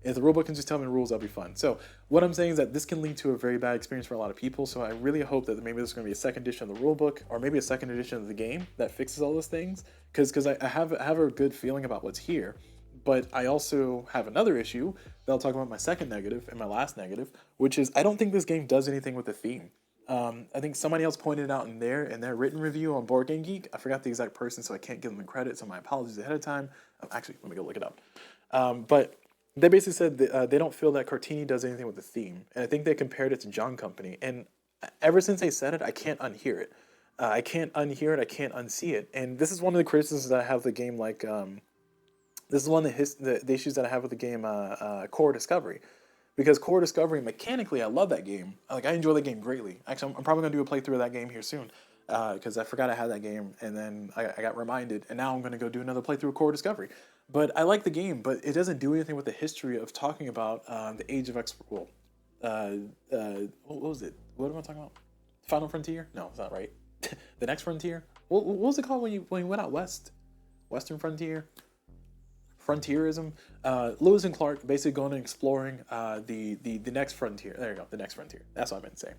If the rulebook can just tell me the rules, that'll be fun. So what I'm saying is that this can lead to a very bad experience for a lot of people. So I really hope that maybe there's going to be a second edition of the rulebook, or maybe a second edition of the game that fixes all those things. Because I have a good feeling about what's here, but I also have another issue that I'll talk about, my second negative and my last negative, which is I don't think this game does anything with the theme. I think somebody else pointed it out in their written review on Board Game Geek. I forgot the exact person, so I can't give them the credit. So my apologies ahead of time. Actually, let me go look it up. But they basically said that, they don't feel that Kartini does anything with the theme, and I think they compared it to John Company. And ever since they said it, I can't unhear it. I can't unhear it. I can't unsee it. And this is one of the criticisms that I have of the game. Like, this is one of the issues that I have with the game, Core Discovery, because Core Discovery mechanically, I love that game. Like, I enjoy the game greatly. Actually, I'm probably gonna do a playthrough of that game here soon, because I forgot I had that game, and then I got reminded, and now I'm gonna go do another playthrough of Core Discovery. But I like the game, but it doesn't do anything with the history of talking about, the Age of Well, what was it? What am I talking about? Final Frontier? No, it's not right. The Next Frontier. What was it called when you went out west? Western Frontier. Frontierism. Lewis and Clark basically going and exploring, the next frontier. There you go, the next frontier. That's what I meant to say.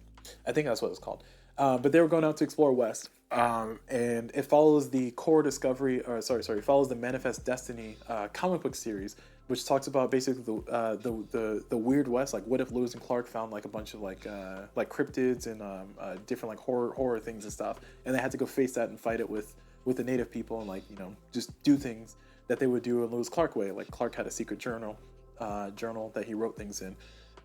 I think that's what it's called. But they were going out to explore West, and it follows the Core Discovery, or sorry, it follows the Manifest Destiny, comic book series, which talks about basically the Weird West. Like, what if Lewis and Clark found like a bunch of like cryptids and different like horror things and stuff, and they had to go face that and fight it with the native people, and like, just do things that they would do in Lewis Clark way. Like, Clark had a secret journal that he wrote things in.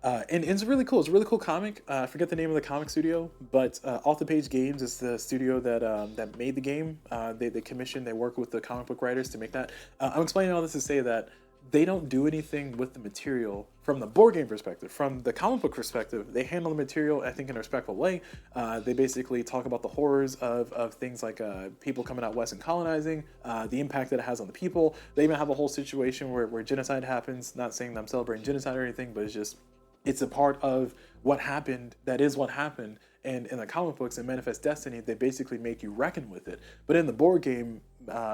And it's really cool. It's a really cool comic. I forget the name of the comic studio, but Off the Page Games is the studio that made the game. They work with the comic book writers to make that. I'm explaining all this to say that they don't do anything with the material from the board game perspective. From the comic book perspective, they handle the material, I think, in a respectful way. They basically talk about the horrors of things like people coming out west and colonizing, the impact that it has on the people. They even have a whole situation where genocide happens. Not saying that I'm celebrating genocide or anything, but it's a part of what happened. That is what happened. And in the comic books and Manifest Destiny, they basically make you reckon with it. But in the board game,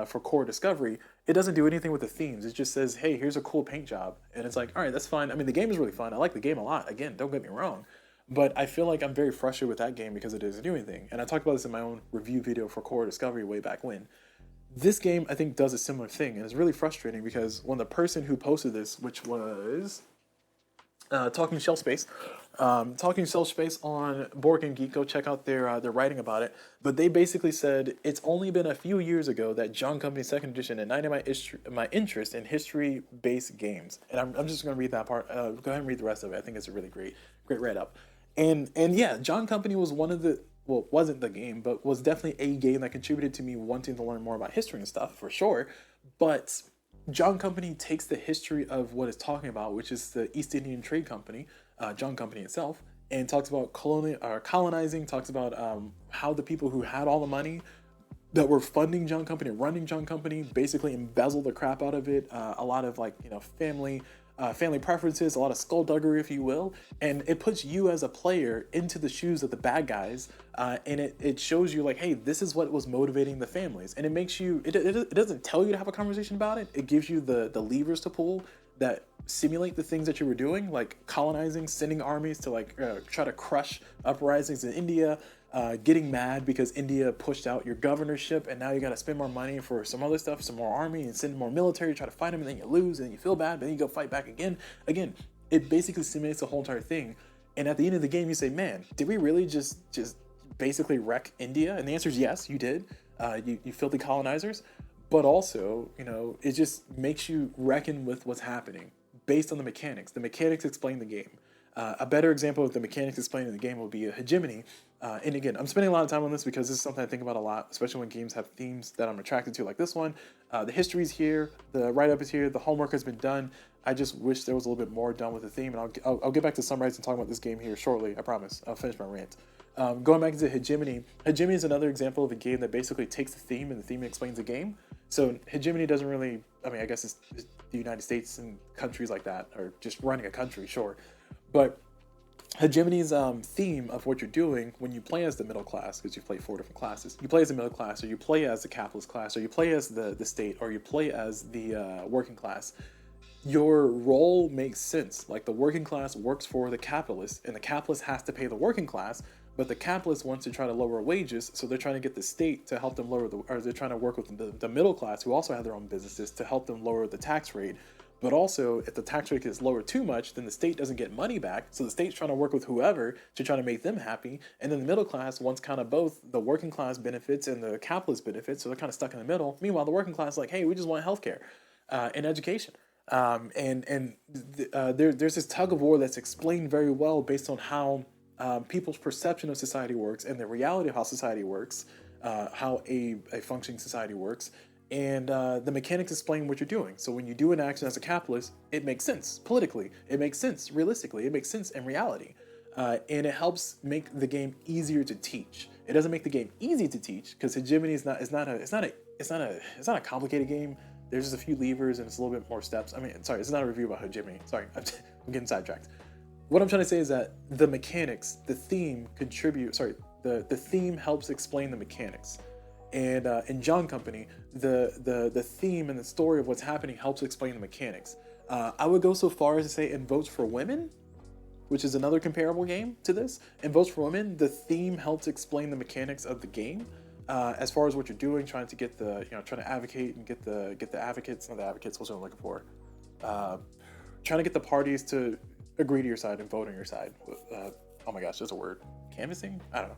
for Core Discovery, it doesn't do anything with the themes. It just says, hey, here's a cool paint job. And it's like, all right, that's fine. I mean, the game is really fun. I like the game a lot. Again, don't get me wrong. But I feel like I'm very frustrated with that game because it doesn't do anything. And I talked about this in my own review video for Core Discovery way back when. This game, I think, does a similar thing. And it's really frustrating because when the person who posted this, which was Talking Shell Space. Talking Shell Space on Board Game Geek. Go check out their writing about it. But they basically said it's only been a few years ago that John Company's second edition ignited my interest in history-based games. And I'm just going to read that part. Go ahead and read the rest of it. I think it's a really great write-up. And yeah, John Company was one of the, well, wasn't the game, but was definitely a game that contributed to me wanting to learn more about history and stuff, for sure. But John Company takes the history of what it's talking about, which is the East Indian Trade Company, John Company itself, and talks about colonizing, talks about how the people who had all the money that were funding John Company, running John Company, basically embezzled the crap out of it. A lot of family preferences, a lot of skullduggery, if you will, and it puts you as a player into the shoes of the bad guys, and it shows you like, hey, this is what was motivating the families, and it makes you, it doesn't tell you to have a conversation about it. It gives you the levers to pull that simulate the things that you were doing, like colonizing, sending armies to like try to crush uprisings in India, getting mad because India pushed out your governorship, and now you got to spend more money for some other stuff, some more army, and send more military to try to fight them, and then you lose, and then you feel bad, but then you go fight back again. It basically simulates the whole entire thing. And at the end of the game, you say, man, did we really just basically wreck India? And the answer is yes, you did. You filthy colonizers. But also, it just makes you reckon with what's happening based on the mechanics. The mechanics explain the game. A better example of the mechanics explained in the game would be a hegemony, And again, I'm spending a lot of time on this because this is something I think about a lot, especially when games have themes that I'm attracted to, like this one. The history's here, the write-up is here, the homework has been done. I just wish there was a little bit more done with the theme, and I'll get back to summarizing and talking about this game here shortly. I promise. I'll finish my rant. Going back into Hegemony, Hegemony is another example of a game that basically takes the theme and the theme explains the game. So Hegemony doesn't really, I mean, I guess it's the United States and countries like that, or just running a country, sure. But Hegemony's theme of what you're doing when you play as the middle class, because you play 4 different classes. You play as the middle class, or you play as the capitalist class, or you play as the state, or you play as the working class. Your role makes sense. Like the working class works for the capitalist, and the capitalist has to pay the working class, but the capitalist wants to try to lower wages, so they're trying to get the state to help them lower or they're trying to work with the middle class, who also have their own businesses, to help them lower the tax rate. But also, if the tax rate is lowered too much, then the state doesn't get money back. So the state's trying to work with whoever to try to make them happy. And then the middle class wants kind of both the working class benefits and the capitalist benefits. So they're kind of stuck in the middle. Meanwhile, the working class is like, hey, we just want healthcare and education. There's this tug of war that's explained very well based on how people's perception of society works and the reality of how society works, how a functioning society works. And the mechanics explain what you're doing. So when you do an action as a capitalist, it makes sense politically, it makes sense realistically, it makes sense in reality, and it helps make the game easier to teach. It doesn't make the game easy to teach because Hegemony is not a complicated game. There's just a few levers and it's a little bit more steps. I mean, sorry, it's not a review about Hegemony. Sorry, I'm getting sidetracked. What I'm trying to say is that the mechanics, the theme the theme helps explain the mechanics. And in John Company, the theme and the story of what's happening helps explain the mechanics. I would go so far as to say in Votes for Women, which is another comparable game to this. In Votes for Women, the theme helps explain the mechanics of the game, as far as what you're doing, trying to get trying to advocate and get the advocates, not the advocates, what's what I'm looking for, trying to get the parties to agree to your side and vote on your side. Oh my gosh, there's a word, canvassing? I don't know.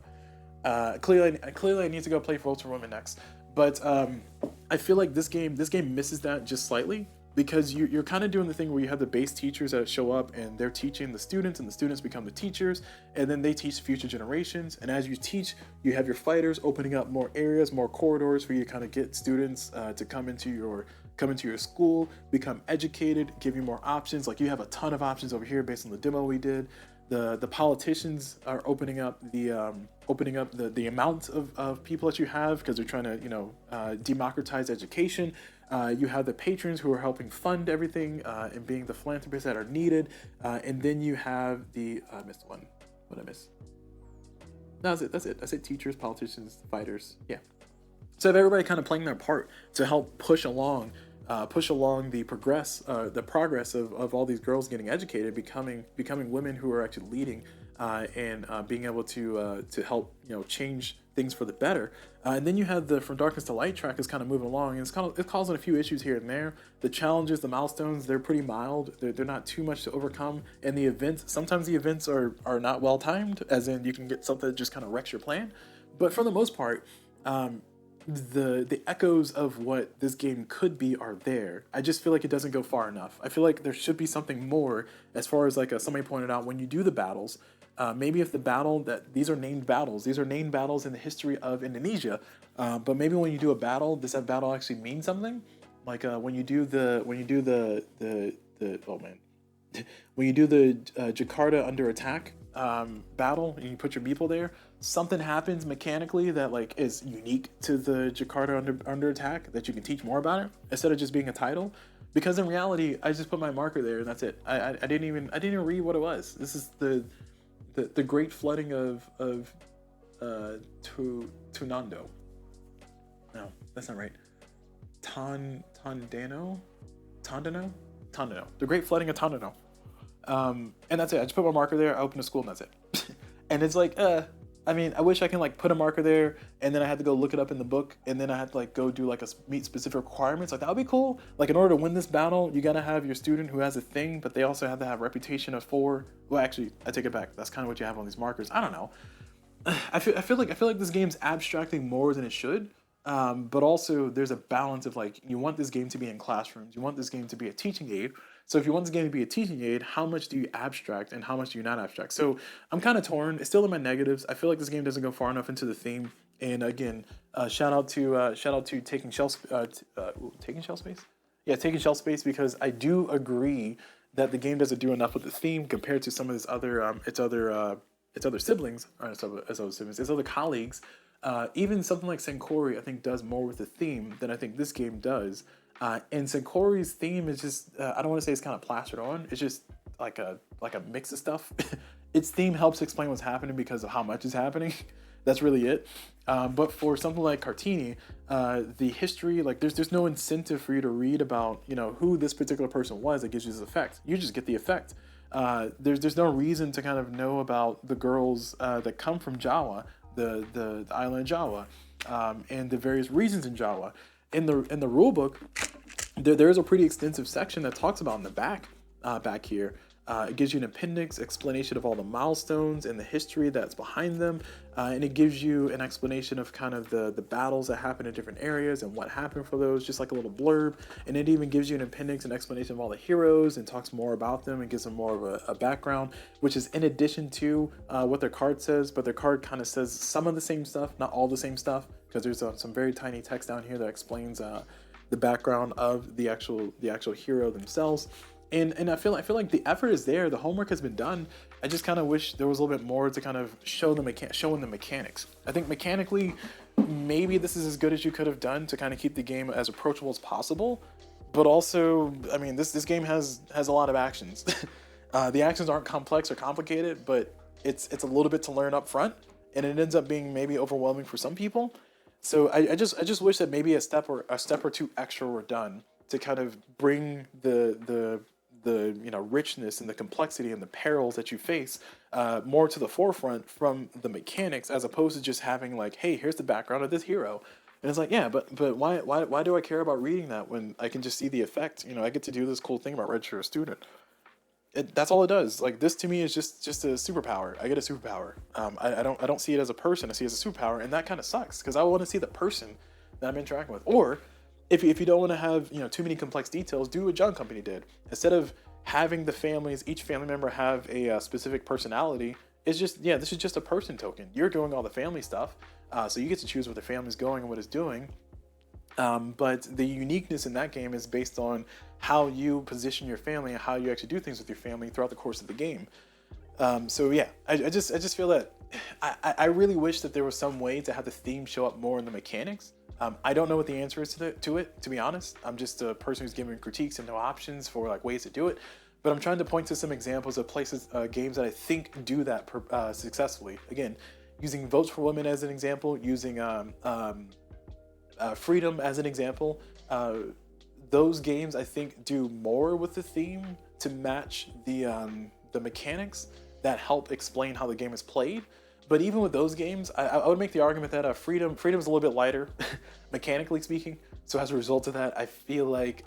Clearly I need to go play Votes for Women next, but I feel like this game misses that just slightly, because you're kind of doing the thing where you have the base teachers that show up and they're teaching the students, and the students become the teachers, and then they teach future generations. And as you teach, you have your fighters opening up more areas, more corridors for you to kind of get students to come into your school, become educated, give you more options. Like you have a ton of options over here based on the demo we did. The politicians are opening up the amount of people that you have, because they're trying to democratize education. You have the patrons who are helping fund everything and being the philanthropists that are needed, and then you have the I missed one. What did I miss? No, that's it. I said teachers, politicians, fighters. Yeah. So I have everybody kind of playing their part to help push along the progress of all these girls getting educated, becoming women who are actually leading, and being able to help change things for the better. And then you have the From Darkness to Light track is kind of moving along, and it's causing a few issues here and there. The challenges, the milestones, they're pretty mild. They're not too much to overcome. And the events, sometimes the events are not well timed, as in you can get something that just kind of wrecks your plan. But for the most part, the echoes of what this game could be are there. I just feel like it doesn't go far enough. I feel like there should be something more, as far as like somebody pointed out, when you do the battles, maybe if the battle these are named battles in the history of Indonesia, but maybe when you do a battle, does that battle actually mean something? Like when you do the Jakarta under attack battle, and you put your meeple there, something happens mechanically that like is unique to the Jakarta under attack that you can teach more about it, instead of just being a title. Because in reality, I just put my marker there and that's it. I didn't even read what it was. This is the great flooding of Tunando. No, that's not right. Tondano. The great flooding of Tondano. And that's it. I just put my marker there, I open a school, and that's it. And it's like, I mean, I wish I can like put a marker there, and then I had to go look it up in the book, and then I had to like go do like meet specific requirements. Like that would be cool. Like in order to win this battle, you gotta have your student who has a thing, but they also have to have reputation of 4. Well, actually, I take it back. That's kind of what you have on these markers. I don't know. I feel like this game's abstracting more than it should. but also there's a balance of like you want this game to be in classrooms, you want this game to be a teaching aid. So if you want this game to be a teaching aid, how much do you abstract and how much do you not abstract? So I'm kind of torn. It's still in my negatives. I feel like this game doesn't go far enough into the theme. And again, shout out to taking shelf space. Yeah, taking shelf space, because I do agree that the game doesn't do enough with the theme compared to some of its other siblings, or its other colleagues. Even something like Senkori, I think, does more with the theme than I think this game does. And Senkori's theme is just, I don't want to say it's kind of plastered on. It's just like a mix of stuff. Its theme helps explain what's happening because of how much is happening. That's really it. But for something like Kartini, the history, like there's no incentive for you to read about, who this particular person was that gives you this effect. You just get the effect. There's no reason to kind of know about the girls that come from Jawa, the island of Jawa, and the various regions in Jawa. In the rule book, there's a pretty extensive section that talks about in the back here. It gives you an appendix explanation of all the milestones and the history that's behind them, and it gives you an explanation of kind of the battles that happen in different areas and what happened for those, just like a little blurb. And it even gives you an appendix and explanation of all the heroes and talks more about them and gives them more of a background, which is in addition to what their card says. But their card kind of says some of the same stuff, not all the same stuff, because there's some very tiny text down here that explains the background of the actual hero themselves. And I feel like the effort is there, the homework has been done. I just kind of wish there was a little bit more to kind of showing the mechanics. I think mechanically, maybe this is as good as you could have done to kind of keep the game as approachable as possible. But also, I mean, this game has a lot of actions. The actions aren't complex or complicated, but it's a little bit to learn up front, and it ends up being maybe overwhelming for some people. So I just wish that maybe a step or two extra were done to kind of bring the richness and the complexity and the perils that you face more to the forefront from the mechanics, as opposed to just having like, hey, here's the background of this hero. And it's like, yeah, but why do I care about reading that when I can just see the effect? I get to do this cool thing about register a student. That's all it does. Like, this to me is just a superpower. I get a superpower. I don't see it as a person. I see it as a superpower, and that kind of sucks because I want to see the person that I'm interacting with. Or if you don't want to have too many complex details, do what John Company did. Instead of having the families, each family member have a specific personality, it's just, this is just a person token. You're doing all the family stuff, so you get to choose where the family's going and what it's doing. But the uniqueness in that game is based on how you position your family and how you actually do things with your family throughout the course of the game. So yeah, I just feel that I really wish that there was some way to have the theme show up more in the mechanics. I don't know what the answer is to it, to be honest. I'm just a person who's giving critiques and no options for like ways to do it. But I'm trying to point to some examples of places, games that I think do that successfully. Again, using Votes for Women as an example, using Freedom as an example. Those games I think do more with the theme to match the mechanics that help explain how the game is played. But even with those games, I would make the argument that Freedom is a little bit lighter, mechanically speaking. So as a result of that, I feel like,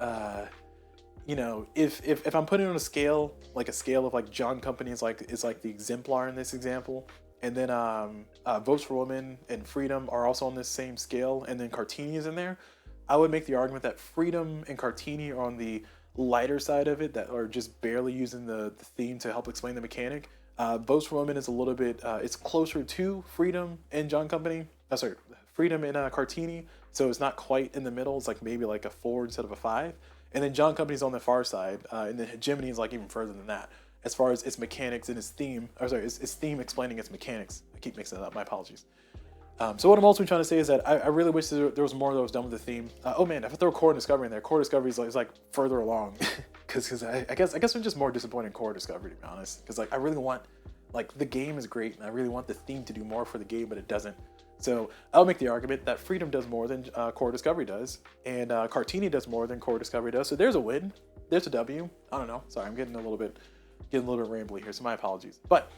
if I'm putting it on a scale of like John Company is like the exemplar in this example, and then Votes for Women and Freedom are also on this same scale, and then Kartini is in there, I would make the argument that Freedom and Kartini are on the lighter side of it, that are just barely using the theme to help explain the mechanic. Votes for Women is a little bit, it's closer to Freedom and John Company. Freedom and Kartini. So it's not quite in the middle. It's like maybe like a 4 instead of a 5. And then John Company's on the far side. And then Hegemony is like even further than that, as far as its mechanics and its theme. Its theme explaining its mechanics. I keep mixing that up. My apologies. So what I'm also trying to say is that I really wish there was more that was done with the theme. Oh man, if I throw Core Discovery in there, Core Discovery is like further along. Because I guess I'm just more disappointed in Core Discovery, to be honest. Because like I really want, like, the game is great and I really want the theme to do more for the game, but it doesn't. So I'll make the argument that Freedom does more than Core Discovery does, and Kartini does more than Core Discovery does. So there's a win. There's a W. I don't know. Sorry, I'm getting a little bit rambly here, so my apologies. But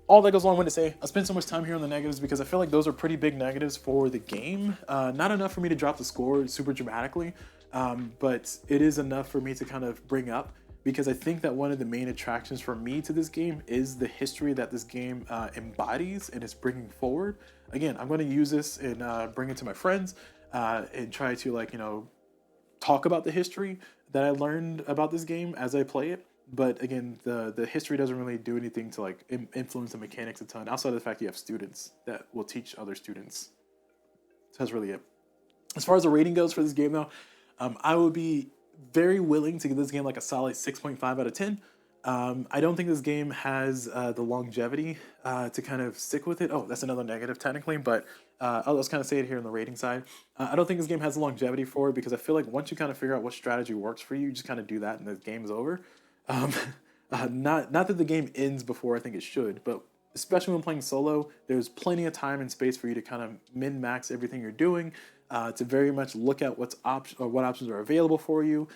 all that goes along with to say, I spent so much time here on the negatives because I feel like those are pretty big negatives for the game. Not enough for me to drop the score super dramatically, but it is enough for me to kind of bring up, because I think that one of the main attractions for me to this game is the history that this game embodies and is bringing forward. Again, I'm going to use this and bring it to my friends. and try to like talk about the history that I learned about this game as I play it. But again, the history doesn't really do anything to like influence the mechanics a ton. Outside of the fact you have students that will teach other students. So that's really it. As far as the rating goes for this game, though, I would be very willing to give this game like a solid 6.5 out of 10. I don't think this game has the longevity to kind of stick with it. Oh, that's another negative technically, but I'll just kind of say it here on the rating side. I don't think this game has the longevity for it because I feel like once you kind of figure out what strategy works for you, you just kind of do that and the game's over. Um, not that the game ends before I think it should, but especially when playing solo, there's plenty of time and space for you to kind of min max everything you're doing. To very much look at what options are available for you,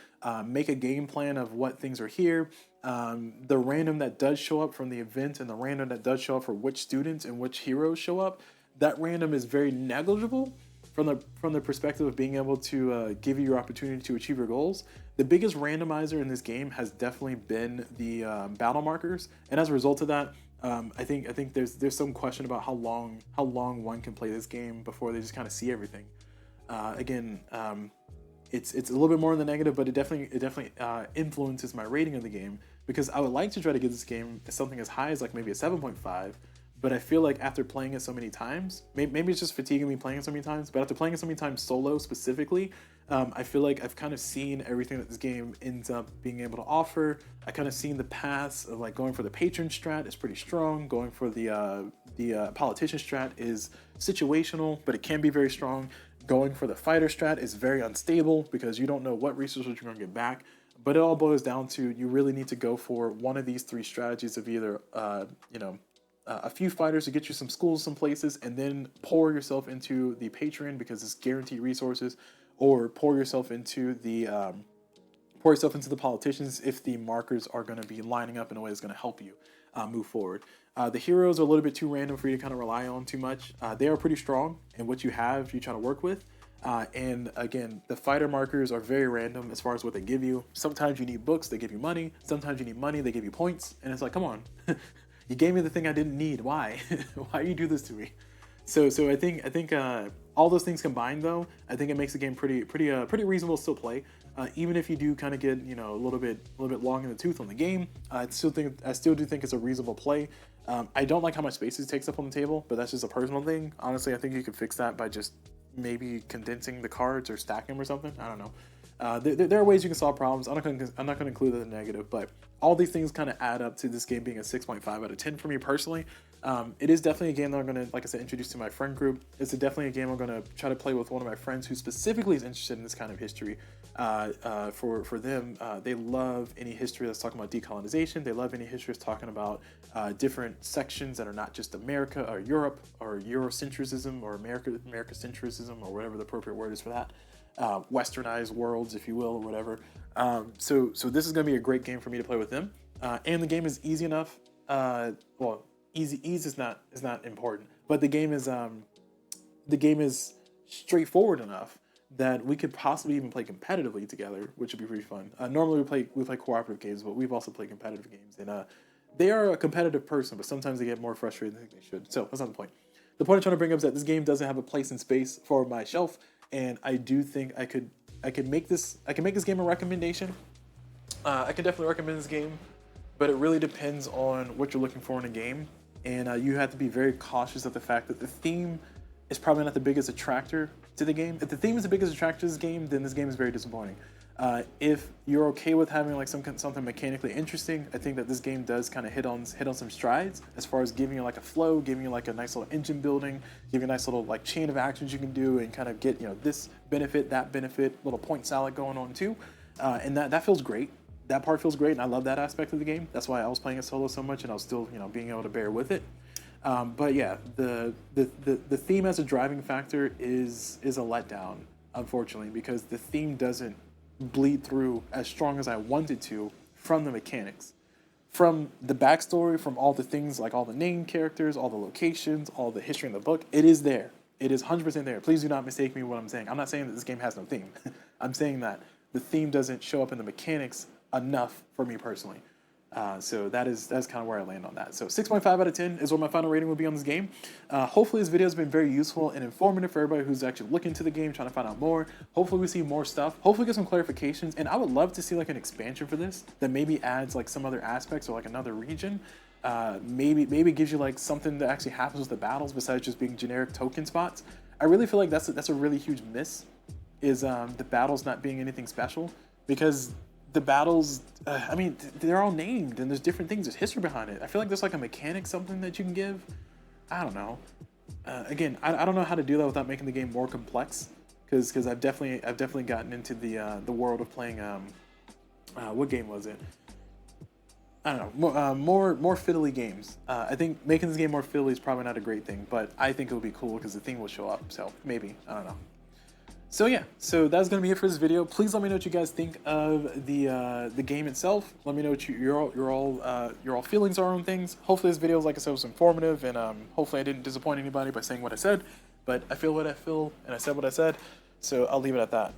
make a game plan of what things are here. The random that does show up from the event and the random that does show up for which students and which heroes show up, that random is very negligible from the perspective of being able to give you your opportunity to achieve your goals. The biggest randomizer in this game has definitely been the battle markers, and as a result of that, I think there's some question about how long one can play this game before they just kind of see everything. Again, it's a little bit more in the negative, but it definitely influences my rating of the game because I would like to try to give this game something as high as like maybe a 7.5. But I feel like after playing it so many times, maybe it's just fatiguing me playing it so many times, but after playing it so many times solo specifically, I feel like I've kind of seen everything that this game ends up being able to offer. I kind of seen the paths of like going for the patron strat is pretty strong. Going for the politician strat is situational, but it can be very strong. Going for the fighter strat is very unstable because you don't know what resources you're going to get back. But it all boils down to you really need to go for one of these three strategies of either, a few fighters to get you some schools, some places, and then pour yourself into the Patreon because it's guaranteed resources, or pour yourself into the politicians if the markers are going to be lining up in a way that's going to help you move forward. The heroes are a little bit too random for you to kind of rely on too much. They are pretty strong, and what you have, you try to work with. And again, the fighter markers are very random as far as what they give you. Sometimes you need books, they give you money. Sometimes you need money, they give you points. And it's like, come on. You gave me the thing I didn't need. Why? Why you do this to me? So I think all those things combined, though, I think it makes the game pretty reasonable to still play. Even if you do kind of get a little bit long in the tooth on the game, I still do think it's a reasonable play. I don't like how much space it takes up on the table, but that's just a personal thing. Honestly, I think you could fix that by just maybe condensing the cards or stacking them or something. I don't know. There are ways you can solve problems. I'm not going to include that in the negative, but all these things kind of add up to this game being a 6.5 out of 10 for me personally. It is definitely a game that I'm going to, like I said, introduce to my friend group. It's definitely a game I'm going to try to play with one of my friends who specifically is interested in this kind of history. For them, they love any history that's talking about decolonization. They love any history that's talking about different sections that are not just America or Europe or Eurocentrism or Americacentrism or whatever the appropriate word is for that. Westernized worlds, if you will, or whatever. So this is going to be a great game for me to play with them. And the game is easy enough. Ease is not important, but the game is straightforward enough that we could possibly even play competitively together, which would be pretty fun. Normally we play cooperative games, but we've also played competitive games, and they are a competitive person, but sometimes they get more frustrated than they should. So that's not the point. The point I'm trying to bring up is that this game doesn't have a place in space for my shelf, and I do think I could make this game a recommendation. I can definitely recommend this game, but it really depends on what you're looking for in a game, and you have to be very cautious of the fact that the theme is probably not the biggest attractor to the game. If the theme is the biggest attractor to this game, then this game is very disappointing. If you're okay with having like something mechanically interesting, I think that this game does kind of hit on some strides as far as giving you like a flow, giving you like a nice little engine building, giving you a nice little like chain of actions you can do, and kind of get this benefit, that benefit, little point salad going on too, and that feels great. That part feels great, and I love that aspect of the game. That's why I was playing it solo so much, and I was still being able to bear with it. But yeah, the theme as a driving factor is a letdown, unfortunately, because the theme doesn't bleed through as strong as I wanted to from the mechanics, from the backstory, from all the things like all the named characters, all the locations, all the history in the book. It is there. It is 100% there. Please do not mistake me what I'm saying. I'm not saying that this game has no theme. I'm saying that the theme doesn't show up in the mechanics enough for me personally. So that's kind of where I land on that. So 6.5 out of 10 is what my final rating will be on this game. Hopefully this video has been very useful and informative for everybody who's actually looking into the game, trying to find out more. Hopefully we see more stuff. Hopefully get some clarifications. And I would love to see like an expansion for this that maybe adds like some other aspects or like another region. Maybe gives you like something that actually happens with the battles besides just being generic token spots. I really feel like that's a really huge miss, is the battles not being anything special, because the battles, I mean, they're all named and there's different things. There's history behind it. I feel like there's like a mechanic, something that you can give. I don't know. Again, I don't know how to do that without making the game more complex, because I've definitely gotten into the world of playing what game was it? I don't know, more fiddly games. I think making this game more fiddly is probably not a great thing, but I think it would be cool because the thing will show up. So maybe, I don't know. So yeah, so that's gonna be it for this video. Please let me know what you guys think of the game itself. Let me know what your all feelings are on things. Hopefully this video, like I said, was informative, and hopefully I didn't disappoint anybody by saying what I said. But I feel what I feel, and I said what I said, so I'll leave it at that.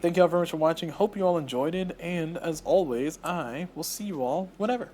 Thank you all very much for watching. Hope you all enjoyed it, and as always, I will see you all whenever.